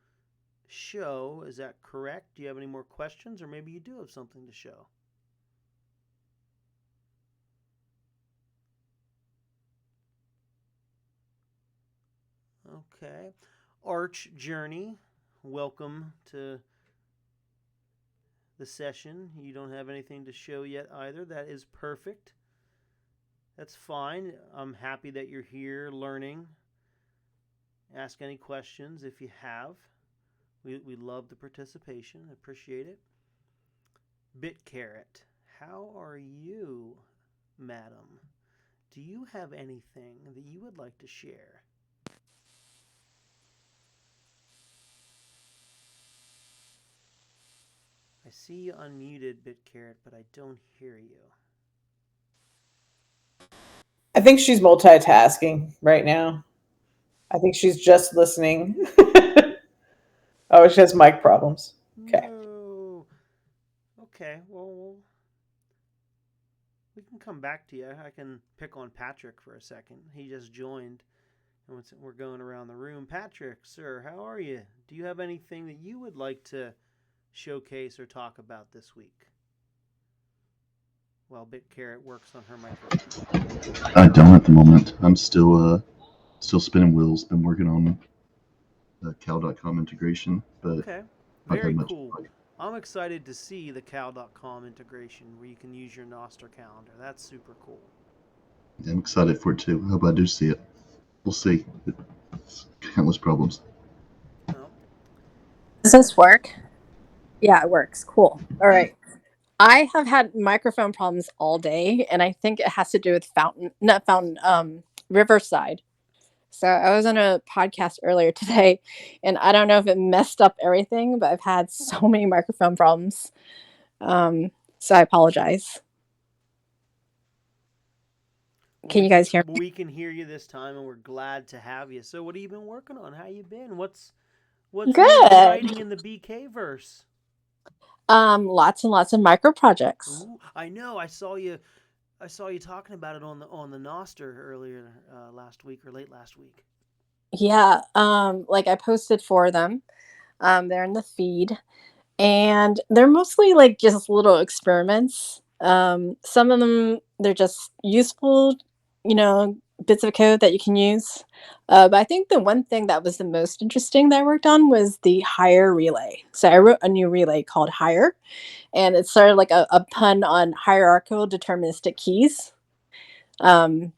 show. Is that correct? Do you have any more questions, or maybe you do have something to show? Okay. Arch Journey, welcome to the session. You don't have anything to show yet either. That is perfect. That's fine. I'm happy that you're here learning. Ask any questions if you have. We love the participation. Appreciate it. BitCarrot, how are you, madam? Do you have anything that you would like to share? I see you unmuted, BitCarrot, but I don't hear you. I think she's multitasking right now. I think she's just listening. Oh, she has mic problems. Okay. No. Okay, well, we can come back to you. I can pick on Patrick for a second. He just joined, and we're going around the room. Patrick, sir, how are you? Do you have anything that you would like to showcase or talk about this week? While BitCarrot works on her microphone. I don't at the moment. I'm still spinning wheels. Been working on the cow.com integration, but Okay, I've had very much cool. luck. I'm excited to see the cow.com integration where you can use your Noster calendar. That's super cool. Yeah, I'm excited for it too. I hope I do see it. We'll see. It's countless problems. Well, Does this work? Yeah, it works. Cool. All right. I have had microphone problems all day, and I think it has to do with Riverside. So I was on a podcast earlier today, and I don't know if it messed up everything, but I've had so many microphone problems. So I apologize. Can you guys hear me? We can hear you this time, and we're glad to have you. So, what have you been working on? How you been? What's new exciting in the BK verse? Lots and lots of micro projects. Ooh, I know. I saw you talking about it on the Noster earlier last week or late last week. Yeah. Like I posted 4 of them. They're in the feed, and they're mostly like just little experiments. Some of them, they're just useful, bits of code that you can use. But I think the one thing that was the most interesting that I worked on was the higher relay. So I wrote a new relay called higher, and it's sort of like a pun on hierarchical deterministic keys. And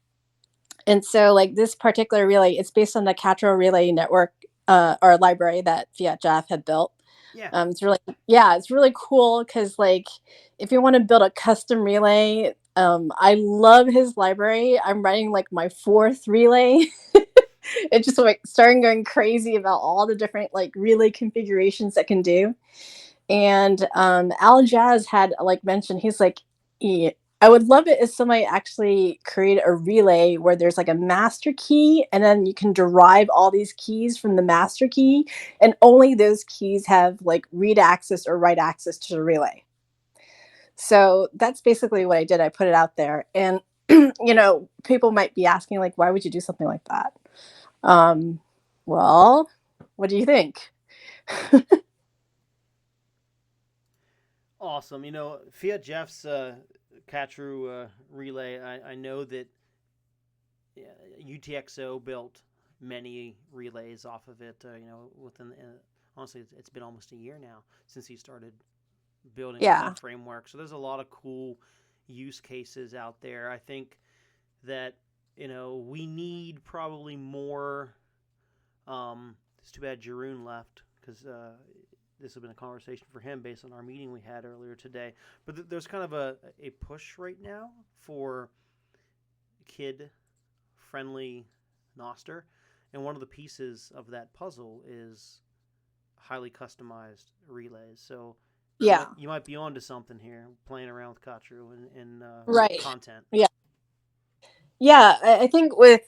so like this particular relay, it's based on the Cattro relay network or library that Fiat Jeff had built. Yeah. It's really cool because like if you want to build a custom relay, I love his library. I'm writing like my 4th relay. It just like starting going crazy about all the different like relay configurations that can do. And Al Jazz had like mentioned, he's like, I would love it if somebody actually created a relay where there's like a master key and then you can derive all these keys from the master key, and only those keys have like read access or write access to the relay. So that's basically what I did. I put it out there, and people might be asking like, why would you do something like that? Well, what do you think? Awesome. Fiat Jeff's Catru relay. I know that UTXO built many relays off of it. Within honestly, it's been almost a year now since he started building with that framework. So there's a lot of cool use cases out there. I think that we need probably more. It's too bad Jeroen left because this has been a conversation for him based on our meeting we had earlier today. But there's kind of a push right now for kid-friendly Noster, and one of the pieces of that puzzle is highly customized relays. So you might be onto something here, playing around with Katru and content. Yeah, I think with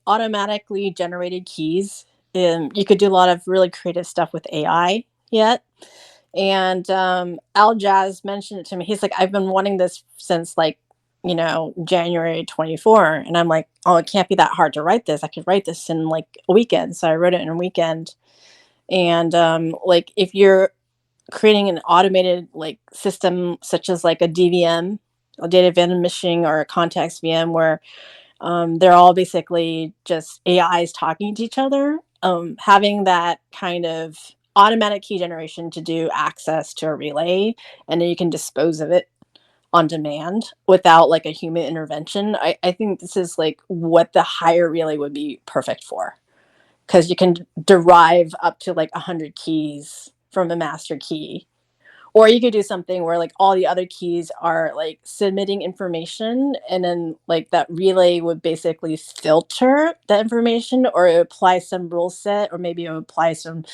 automatically generated keys, you could do a lot of really creative stuff with AI yet. And Al Jazz mentioned it to me. He's like, I've been wanting this since January 24. And I'm like, oh, it can't be that hard to write this. I could write this in like a weekend. So I wrote it in a weekend. And if you're creating an automated system such as like a DVM, a data vendor machine, or a context VM where they're all basically just AIs talking to each other, having that kind of automatic key generation to do access to a relay, and then you can dispose of it on demand without like a human intervention. I think this is like what the higher relay would be perfect for, because you can derive up to like 100 keys from a master key. Or you could do something where like all the other keys are like submitting information, and then like that relay would basically filter the information, or it would apply some rule set, or maybe it would apply some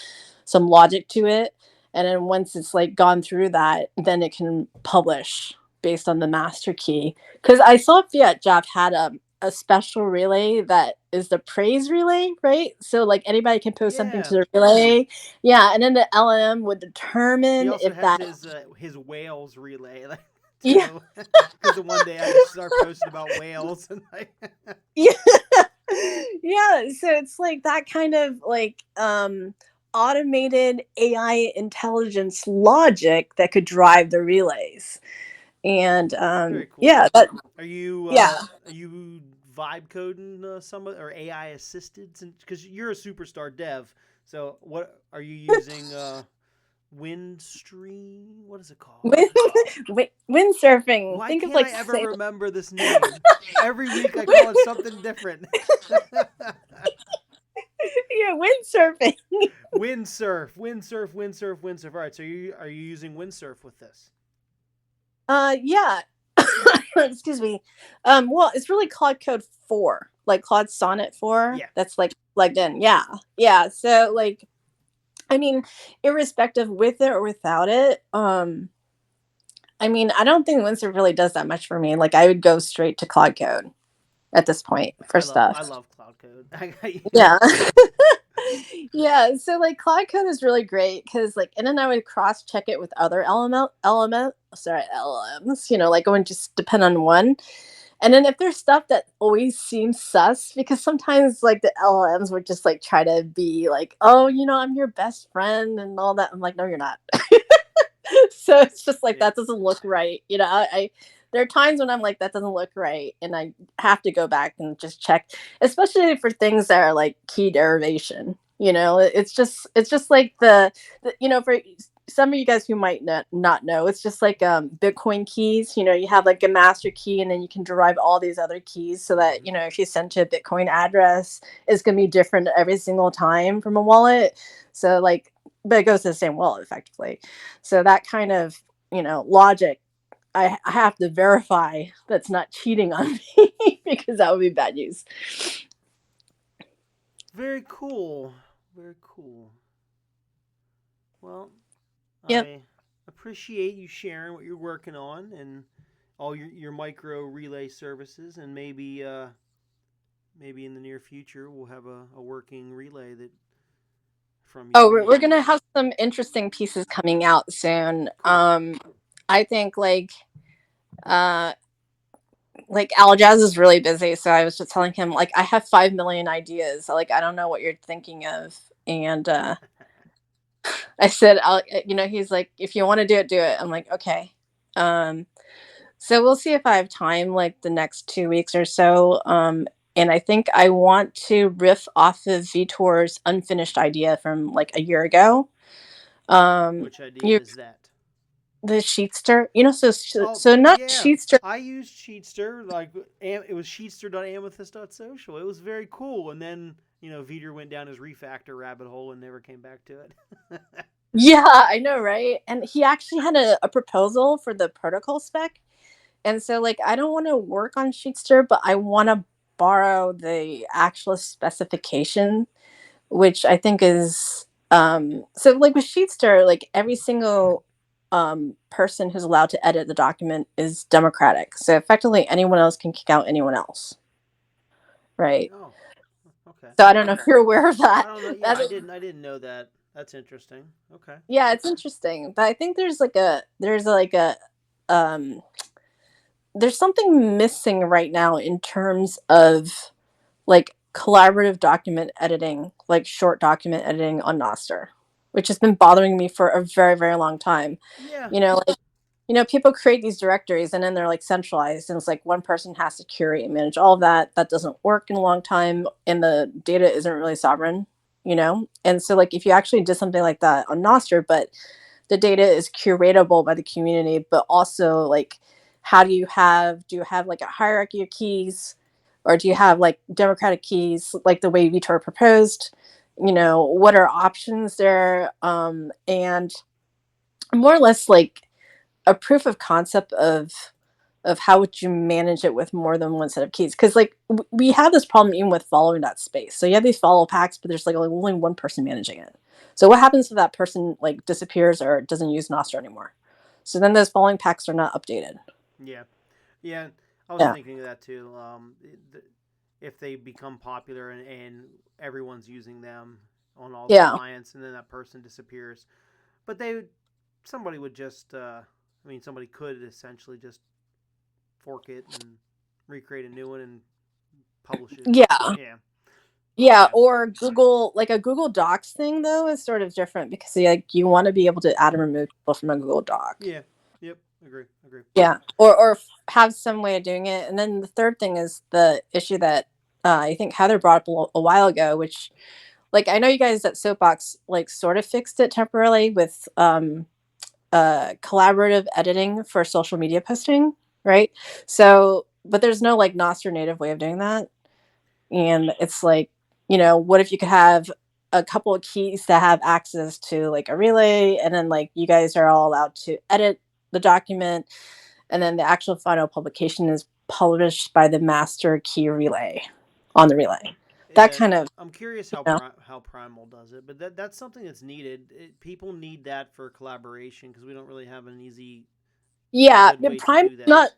logic to it. And then once it's like gone through that, then it can publish based on the master key. Because I saw Fiat Jeff had a special relay that is the praise relay, right? So like anybody can post something to the relay. Yeah, and then the LM would determine he also if has his whales relay. Yeah. Because one day I just start posting about whales and yeah. So it's like that kind of like automated AI intelligence logic that could drive the relays. And very cool. but are you vibe coding some or AI assisted? Because you're a superstar dev, so what are you using? Windstream? What is it called? Windsurfing. Why can't I ever remember this name? Every week I call it something different. Yeah, windsurfing. Windsurf. All right, so are you using Windsurf with this? Yeah. Excuse me. Well, it's really Claude Code 4, like Claude Sonnet 4. Yeah. That's like plugged in. Yeah. So like, I mean, irrespective with it or without it, I mean, I don't think Windsurf really does that much for me. Like, I would go straight to Claude Code at this point for stuff. I love Cloud Code. Yeah. Yeah. So like Claude Code is really great because like, and then I would cross check it with other LLMs, like it would just depend on one. And then if there's stuff that always seems sus, because sometimes like the LLMs would just like try to be like, oh, I'm your best friend and all that. I'm like, no, you're not. So it's just like, that doesn't look right. I there are times when I'm like, that doesn't look right. And I have to go back and just check, especially for things that are like key derivation. It's just like the for some of you guys who might not know, it's just like Bitcoin keys. You have like a master key, and then you can derive all these other keys so that, if you send to a Bitcoin address, it's going to be different every single time from a wallet. So like, but it goes to the same wallet effectively. So that kind of, logic, I have to verify that's not cheating on me because that would be bad news. Very cool. Very cool. Well, yep. I appreciate you sharing what you're working on and all your micro relay services, and maybe in the near future we'll have a working relay that from you. Oh, we're gonna have some interesting pieces coming out soon. Cool. I think like Al Jazz is really busy, so I was just telling him like I have 5 million ideas. Like I don't know what you're thinking of, and I said, he's like, if you want to do it, do it. I'm like, okay. So we'll see if I have time like the next 2 weeks or so. And I think I want to riff off of Vitor's unfinished idea from like a year ago. Which idea You is that? the Sheetster, you know, Oh, so not yeah. Sheetster. I used Sheetster. Like, it was sheetster.amethyst.social. It was very cool. And then, Vitor went down his refactor rabbit hole and never came back to it. Yeah, I know, right? And he actually had a proposal for the protocol spec. And so, like, I don't want to work on Sheetster, but I want to borrow the actual specification, which I think is so like with Sheetster, like every single person who's allowed to edit the document is democratic. So effectively, anyone else can kick out anyone else, right? Oh, okay. So I don't know if you're aware of I that. don't know. Yeah, That's, I didn't know that. That's interesting. Okay. yeah, it's interesting, but I think there's um there's something missing right now in terms of like collaborative document editing, like short document editing on Noster, which has been bothering me for a very, very long time. Yeah. Like, people create these directories and then they're like centralized, and it's like one person has to curate and manage all of that. That doesn't work in a long time, and the data isn't really sovereign, And so, like, if you actually did something like that on Noster, but the data is curatable by the community, but also like, how do you have like a hierarchy of keys, or do you have like democratic keys like the way Vitor proposed? What are options there? And more or less like a proof of concept of how would you manage it with more than one set of keys, because like we have this problem even with following that space. So you have these follow packs, but there's like only one person managing it. So what happens if that person like disappears or doesn't use Nostr anymore? So then those following packs are not updated. Yeah. Yeah. I was Yeah. thinking of that too. If they become popular and everyone's using them on all the Yeah. clients, and then that person disappears, but somebody would just, somebody could essentially just fork it and recreate a new one and publish it. Yeah. Yeah. Yeah, Yeah. or Google, like a Google Docs thing though is sort of different because like you want to be able to add and remove people from a Google Doc. Yeah. Yep. Agree. Yeah, or have some way of doing it. And then the third thing is the issue that I think Heather brought up a while ago, which like I know you guys at Soapbox like sort of fixed it temporarily with collaborative editing for social media posting, right? So, but there's no like Nostr native way of doing that. And it's like, what if you could have a couple of keys that have access to like a relay, and then like you guys are all allowed to edit the document, and then the actual final publication is published by the master key relay on the relay. That Yeah. kind of, I'm curious you how know, how Primal does it, but that's something that's needed. People need that for collaboration because we don't really have an easy, yeah, good way to Prime do that. not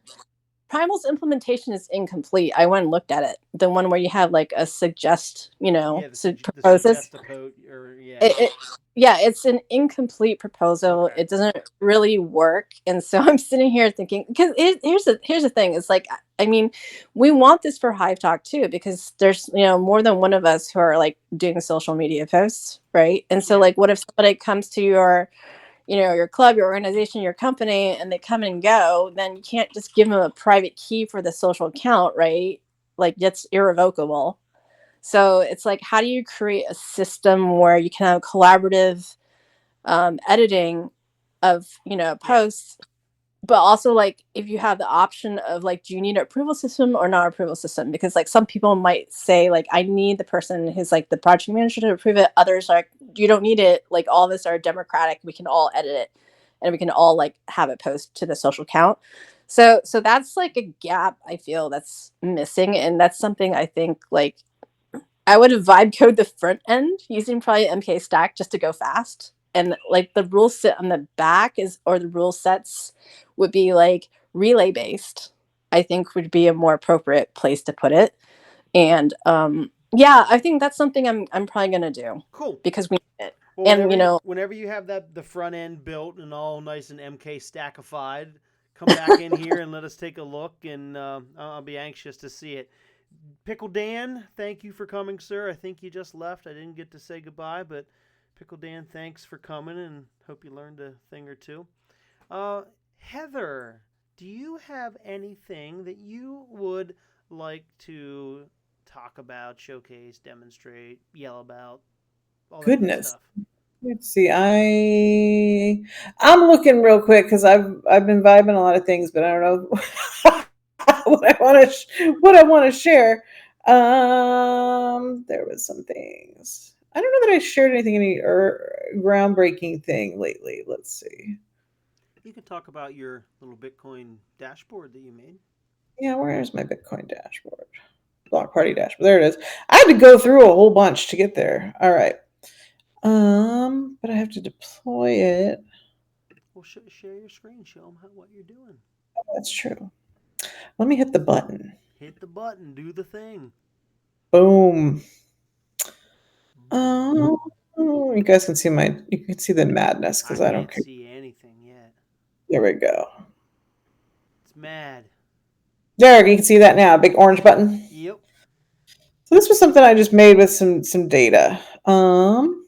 Primal's implementation is incomplete. I went and looked at it. The one where you have like a suggest, Yeah, the proposes. suggest a or yeah. Yeah, it's an incomplete proposal. Okay. It doesn't really work, and so I'm sitting here thinking, because here's the thing. It's like, I mean, we want this for Hive Talk too, because there's more than one of us who are like doing social media posts, right? And so Yeah. like, what if somebody comes to your club, your organization, your company, and they come and go? Then you can't just give them a private key for the social account, right? Like, that's irrevocable. So it's like, how do you create a system where you can have collaborative editing of posts, but also like if you have the option of like, do you need an approval system or not approval system? Because like some people might say like, I need the person who's like the project manager to approve it. Others are like, you don't need it. Like all of us are democratic. We can all edit it, and we can all like have it post to the social account. So that's like a gap I feel that's missing, and that's something I think like I would vibe code the front end using probably MK stack just to go fast. And like the rule set on the back or the rule sets would be like relay based, I think would be a more appropriate place to put it. And yeah, I think that's something I'm probably gonna do. Cool. Because we need it. Well, And whenever you have the front end built and all nice and MK stackified, come back in here and let us take a look, and I'll be anxious to see it. Pickle Dan, thank you for coming, sir. I think you just left. I didn't get to say goodbye, but Pickle Dan, thanks for coming, and hope you learned a thing or two. Heather, do you have anything that you would like to talk about, showcase, demonstrate, yell about, all that good Goodness. stuff? Let's see. I'm looking real quick because I've been vibing a lot of things, but I don't know what I want to share. There was some things. I don't know that I shared anything, any groundbreaking thing lately. Let's see. You can talk about your little Bitcoin dashboard that you made. Yeah, where's my Bitcoin dashboard? Block party dashboard. There it is. I had to go through a whole bunch to get there. All right. But I have to deploy it. Well, share your screen. Show them what you're doing. That's true. Let me hit the button. Hit the button. Do the thing. Boom. You guys can see you can see the madness because I don't can't care. see anything yet. There we go. It's mad. There, you can see that now. Big orange button. Yep. So this was something I just made with some data. I'm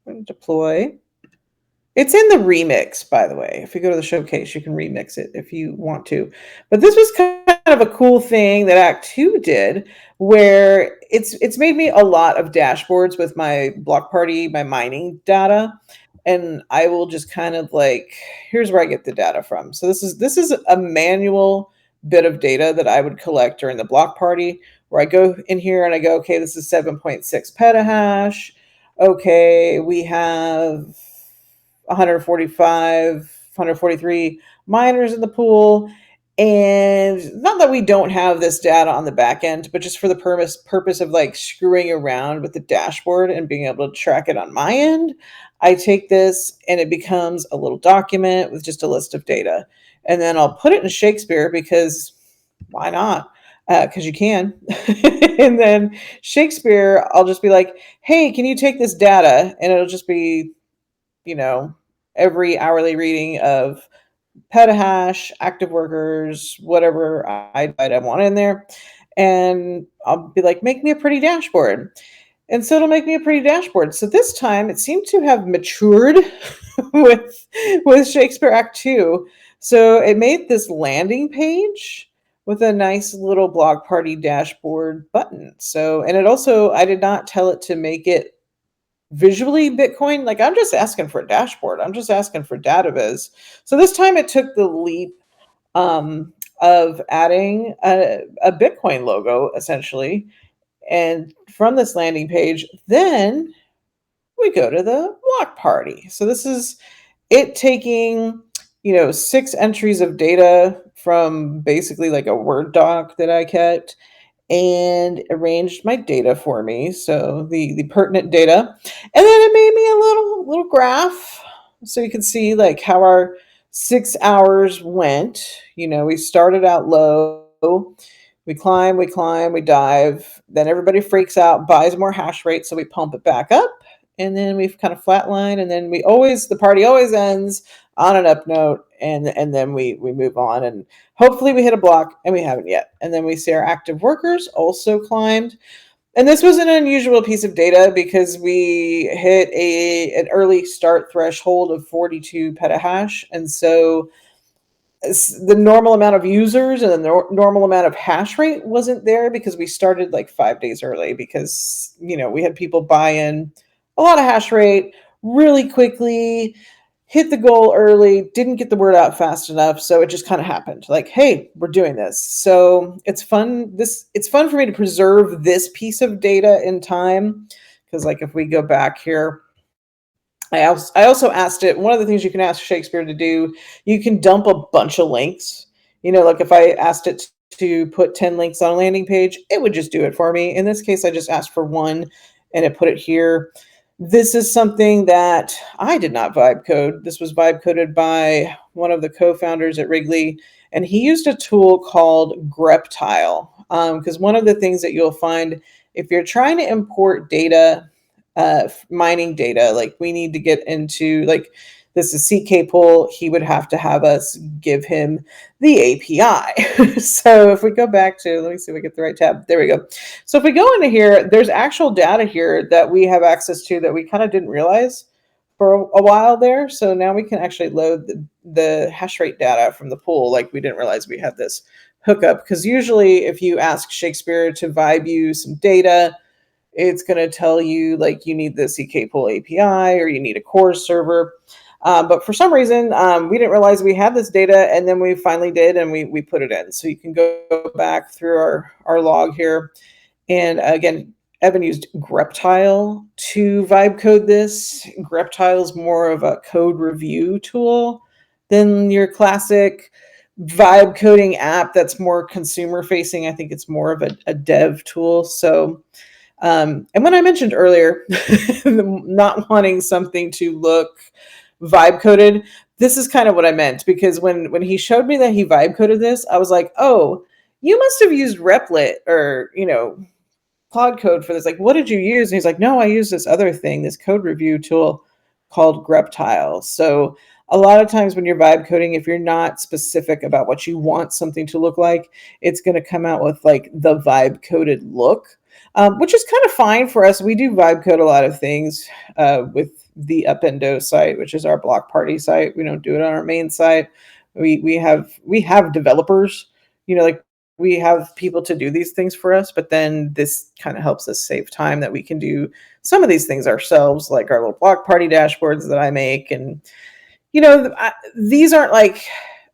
going to deploy. It's in the remix, by the way. If you go to the showcase, you can remix it if you want to. But this was kind of a cool thing that Act 2 did, where it's made me a lot of dashboards with my block party, my mining data. And I will just kind of like, here's where I get the data from. So this is a manual bit of data that I would collect during the block party, where I go in here and I go, okay, this is 7.6 petahash. Okay, we have 145, 143 miners in the pool. And not that we don't have this data on the back end, but just for the purpose of like screwing around with the dashboard and being able to track it on my end, I take this and it becomes a little document with just a list of data. And then I'll put it in Shakespeare because why not? Because you can. And then Shakespeare, I'll just be like, hey, can you take this data? And it'll just be, every hourly reading of petahash, active workers, whatever I want in there. And I'll be like, make me a pretty dashboard. And so it'll make me a pretty dashboard. So this time it seemed to have matured with Shakespeare Act 2. So it made this landing page with a nice little block party dashboard button. So, and it also, I did not tell it to make it visually Bitcoin. Like, I'm just asking for a dashboard. I'm just asking for data viz. So this time it took the leap of adding a Bitcoin logo, essentially. And from this landing page, then we go to the block party. So this is it taking, 6 entries of data from basically like a Word doc that I kept and arranged my data for me. So the pertinent data. And then it made me a little graph so you can see like how our 6 hours went. We started out low. We climb, we dive. Then everybody freaks out, buys more hash rate, so we pump it back up. And then we've kind of flatline, and then the party always ends on an up note, and then we move on, and hopefully we hit a block, and we haven't yet. And then we see our active workers also climbed. And this was an unusual piece of data because we hit an early start threshold of 42 petahash, and so the normal amount of users and the normal amount of hash rate wasn't there because we started like 5 days early because, we had people buy in a lot of hash rate really quickly, hit the goal early, didn't get the word out fast enough. So it just kind of happened like, hey, we're doing this. So it's fun. It's fun for me to preserve this piece of data in time. Because like if we go back here, I also asked it, one of the things you can ask Shakespeare to do, you can dump a bunch of links. Like if I asked it to put 10 links on a landing page, it would just do it for me. In this case, I just asked for one and it put it here. This is something that I did not vibe code. This was vibe coded by one of the co-founders at Wrigley, and he used a tool called greptile. Because one of the things that you'll find if you're trying to import data, mining data, like we need to get into like this is CK pool, he would have to have us give him the API. So if we go back to, let me see if we get the right tab. There we go. So if we go into here, there's actual data here that we have access to that we kind of didn't realize. for a while there. So now we can actually load the hash rate data from the pool. Like we didn't realize we had this hookup, because usually if you ask Shakespeare to vibe you some data, it's going to tell you like you need the CK pool API or you need a core server. But for some reason, we didn't realize we had this data, and then we finally did, and we put it in. So you can go back through our log here. And again, Evan used Greptile to vibe code this. Greptile is more of a code review tool than your classic vibe coding app that's more consumer facing. I think it's more of a dev tool. So, and when I mentioned earlier, not wanting something to look vibe coded, this is kind of what I meant, because when he showed me that he vibe coded this, I was like, oh, you must have used Replit or, Cloud Code for this. Like, what did you use? And he's like, no, I use this other thing, this code review tool called Greptile. So a lot of times when you're vibe coding, if you're not specific about what you want something to look like, it's going to come out with like the vibe coded look, which is kind of fine for us. We do vibe code a lot of things with the Upendo site, which is our block party site. We don't do it on our main site. We have developers, like we have people to do these things for us, but then this kind of helps us save time that we can do some of these things ourselves, like our little block party dashboards that I make. And, these aren't like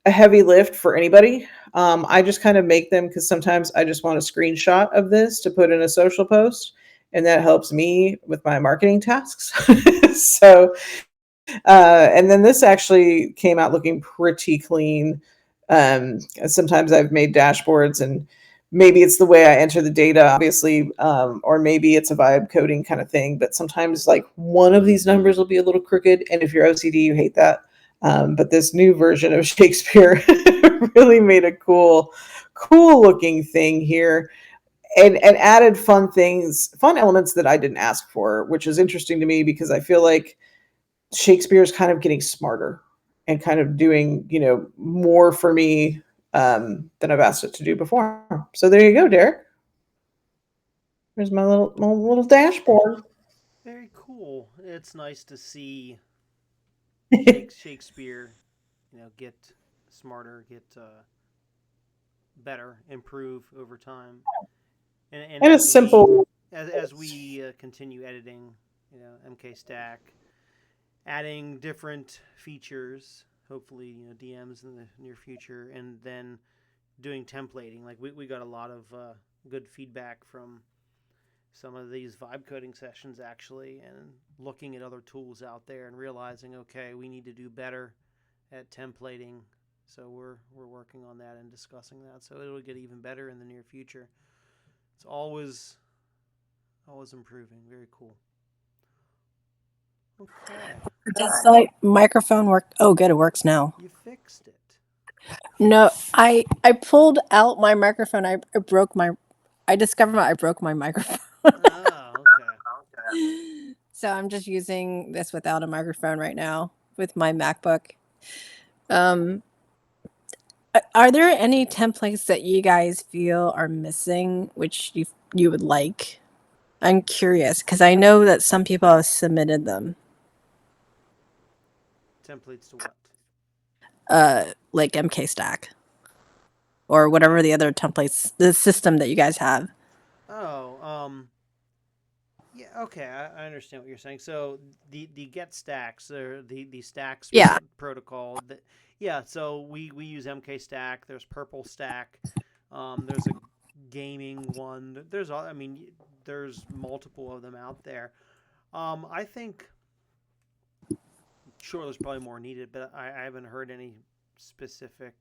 a heavy lift for anybody. I just kind of make them because sometimes I just want a screenshot of this to put in a social post, and that helps me with my marketing tasks. So, and then this actually came out looking pretty clean. Sometimes I've made dashboards, and maybe it's the way I enter the data, obviously, or maybe it's a vibe coding kind of thing. But sometimes, like, one of these numbers will be a little crooked, and if you're OCD, you hate that. But this new version of Shakespeare really made a cool looking thing here. And added fun elements that I didn't ask for, which is interesting to me because I feel like Shakespeare is kind of getting smarter and kind of doing, more for me than I've asked it to do before. So there you go, Derek. There's my little dashboard. Very cool. It's nice to see Shakespeare, get smarter, get better, improve over time. And And it's simple. As we continue editing, MK Stack, adding different features, hopefully, DMs in the near future, and then doing templating. Like we got a lot of good feedback from some of these vibe coding sessions actually, and looking at other tools out there and realizing, okay, we need to do better at templating. So we're working on that and discussing that. So it'll get even better in the near future. It's always improving. Very cool. Okay. Does the microphone work? Oh, good, it works now. You fixed it. No, I pulled out my microphone. I discovered I broke my microphone. Oh, okay. So I'm just using this without a microphone right now with my MacBook. Are there any templates that you guys feel are missing, which you would like? I'm curious because I know that some people have submitted them. Templates to what? Like MK Stack or whatever the other templates, the system that you guys have. Oh, yeah, okay, I understand what you're saying. So the get stacks or the stacks protocol. So we use MK Stack. There's Purple Stack. There's a gaming one. There's multiple of them out there. I think sure there's probably more needed, but I haven't heard any specific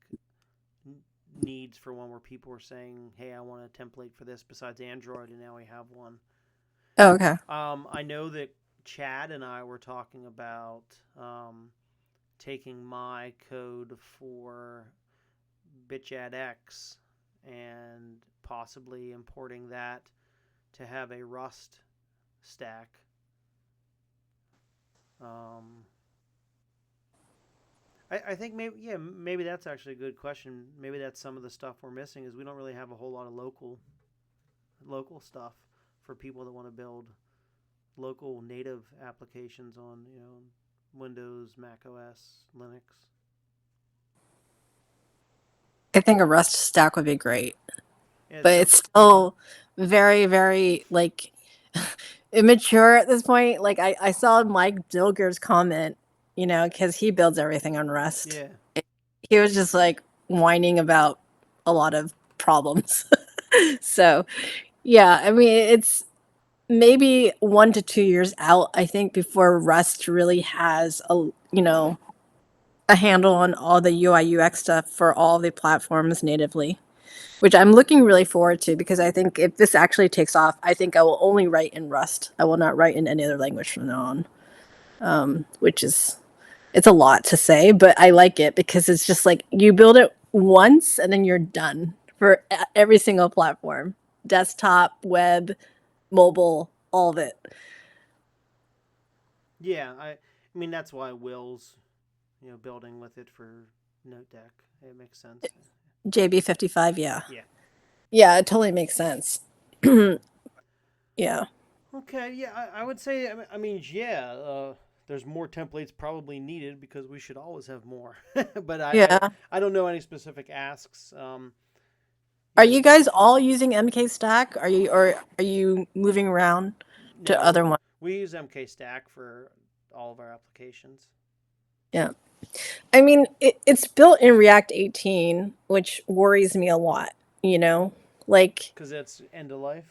needs for one where people are saying, hey, I want a template for this besides Android, and now we have one. Oh, okay. I know that Chad and I were talking about taking my code for BitJadX and possibly importing that to have a Rust stack. I think maybe that's actually a good question. Maybe that's some of the stuff we're missing is we don't really have a whole lot of local stuff for people that want to build local native applications on Windows, Mac OS, Linux? I think a Rust stack would be great, Yeah, but it's still very, very like immature at this point. Like I saw Mike Dilger's comment, because he builds everything on Rust. yeah. He was just like whining about a lot of problems. So, yeah, I mean, it's maybe 1 to 2 years out, I think, before Rust really has a handle on all the UI UX stuff for all the platforms natively, which I'm looking really forward to, because I think if this actually takes off, I think I will only write in Rust. I will not write in any other language from now on, which is, it's a lot to say, but I like it because it's just like you build it once and then you're done for every single platform, desktop, web, mobile, all of it. Yeah, I mean that's why Will's, building with it for Note Deck. It makes sense. JB55, yeah. Yeah. Yeah, it totally makes sense. Yeah. Okay, yeah, I would say, I mean, yeah, there's more templates probably needed because we should always have more. But Yeah. I don't know any specific asks. Are you guys all using MK Stack? Or are you moving around to No, other ones? we use MK Stack for all of our applications. Yeah. I mean, it's built in React 18, which worries me a lot, like, Because it's end of life.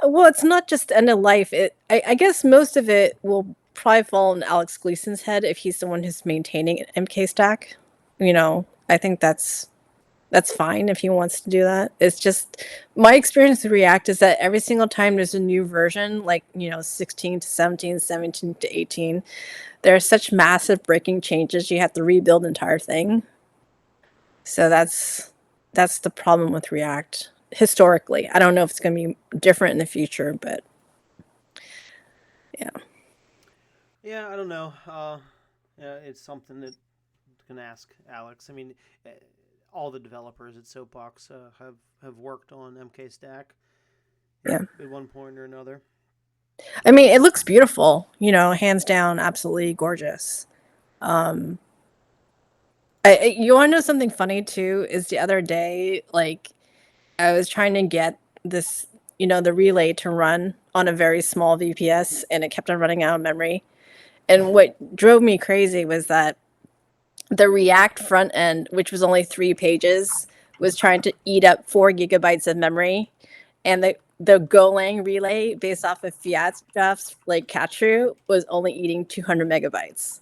well, it's not just end of life. I guess most of it will probably fall on Alex Gleason's head if he's the one who's maintaining MK Stack. I think that's fine if he wants to do that. It's just my experience with React is that every single time there's a new version, like 16 to 17, 17 to 18, there are such massive breaking changes. You have to rebuild the entire thing. So that's the problem with React historically. I don't know if it's going to be different in the future, but yeah. Yeah, I don't know. Yeah, it's something that you can ask Alex. I mean, all the developers at Soapbox have worked on MK Stack. Yeah. At one point or another. I mean, it looks beautiful, hands down, absolutely gorgeous. You want to know something funny too? Is the other day, like, I was trying to get this, the relay to run on a very small VPS, and it kept on running out of memory. And what drove me crazy was that the React front end, which was only 3 pages, was trying to eat up 4 gigabytes of memory, and the Golang relay based off of Fiat stuff's like Catru was only eating 200 megabytes.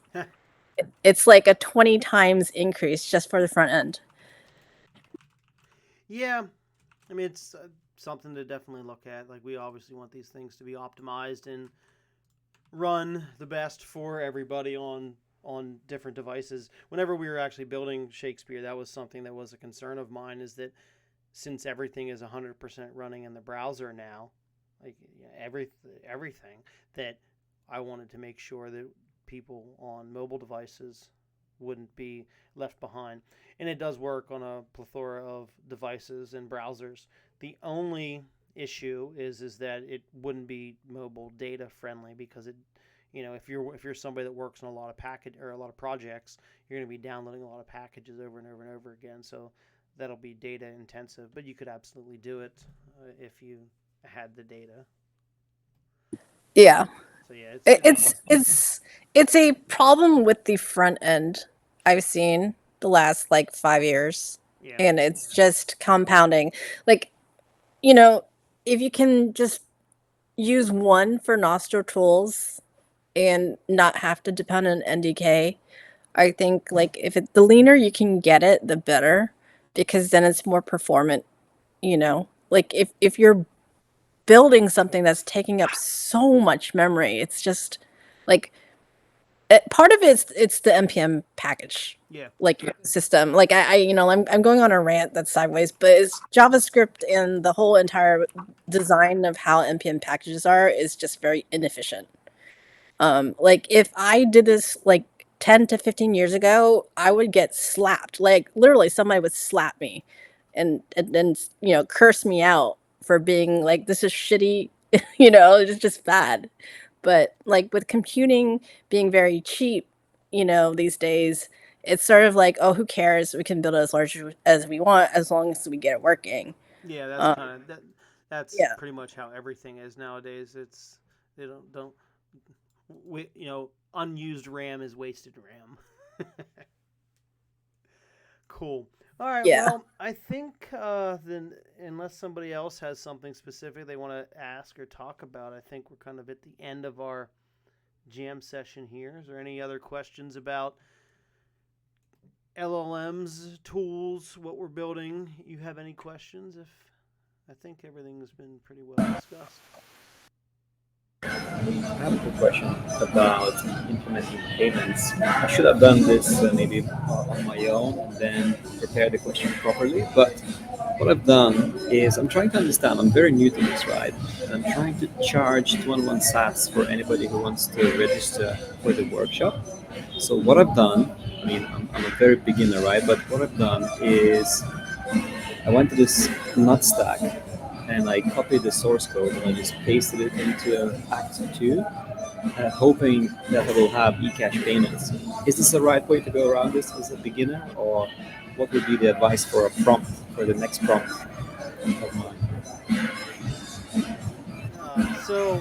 It's like a 20 times increase just for the front end. Yeah, I mean it's something to definitely look at. Like we obviously want these things to be optimized and run the best for everybody on different devices. Whenever we were actually building Shakespeare, that was something that was a concern of mine, is that since everything is 100% running in the browser now, like everything, that I wanted to make sure that people on mobile devices wouldn't be left behind. And it does work on a plethora of devices and browsers. The only issue is that it wouldn't be mobile data friendly, because it, if you're somebody that works on a lot of a lot of projects, you're going to be downloading a lot of packages over and over and over again. So that'll be data intensive, but you could absolutely do it if you had the data. Yeah. So yeah, it's a problem with the front end I've seen the last like 5 years. Yeah. And it's just compounding. Like, if you can just use one for Nostro tools and not have to depend on NDK, I think like the leaner you can get it, the better, because then it's more performant, Like if you're building something that's taking up so much memory, it's just like part of it's the npm package. Yeah. Like system. Like I'm going on a rant that's sideways, but it's JavaScript, and the whole entire design of how npm packages are is just very inefficient. Like if I did this like 10 to 15 years ago, I would get slapped. Like literally somebody would slap me and then curse me out for being like, this is shitty, it's just bad. But like with computing being very cheap, these days, it's sort of like, oh, who cares? We can build it as large as we want as long as we get it working. Yeah, that's Um, kind of that. That's yeah, pretty much how everything is nowadays. It's they don't unused RAM is wasted RAM. Cool. All right. yeah. Well, I think then, unless somebody else has something specific they want to ask or talk about, I think we're kind of at the end of our jam session here. Is there any other questions about LLMs, tools, what we're building? You have any questions? If I think everything's been pretty well discussed. I have a quick question about implementing payments. I should have done this maybe on my own and then prepare the question properly. But what I've done is I'm trying to understand. I'm very new to this, right? And I'm trying to charge 2-1 sats for anybody who wants to register for the workshop. So what I've done, I mean, I'm a very beginner, right? But what I've done is I went to this nut stack and I copied the source code and I just pasted it into Act 2, hoping that I will have eCash payments. Is this the right way to go around this as a beginner, or what would be the advice for a prompt, for the next prompt of mine? So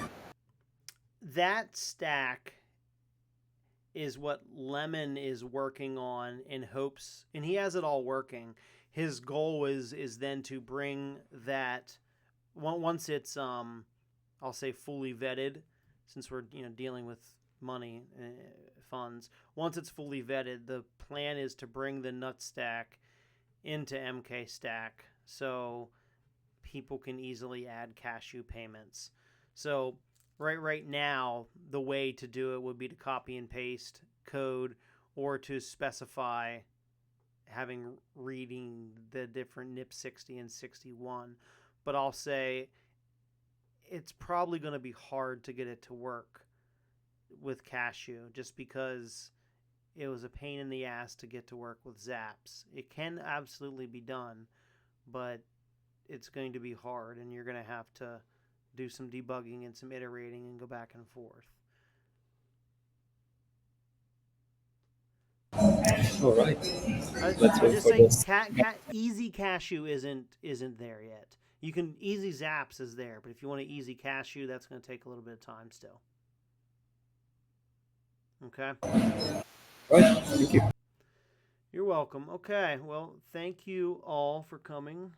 that stack is what Lemon is working on in hopes, and he has it all working. His goal is then to bring that once it's I'll say fully vetted, since we're dealing with money funds. Once it's fully vetted, the plan is to bring the nut stack into MK Stack so people can easily add cashew payments. So right now, the way to do it would be to copy and paste code or to specify having reading the different NIP 60 and 61. But I'll say it's probably going to be hard to get it to work with cashew just because it was a pain in the ass to get to work with zaps. It can absolutely be done, but it's going to be hard, and you're going to have to do some debugging and some iterating and go back and forth. All right, let's I wait just for say this. easy cashew isn't there yet. You can easy zaps is there, but if you want an easy cashew, that's going to take a little bit of time still. Okay. All right, thank you. You're welcome. Okay. Well, thank you all for coming.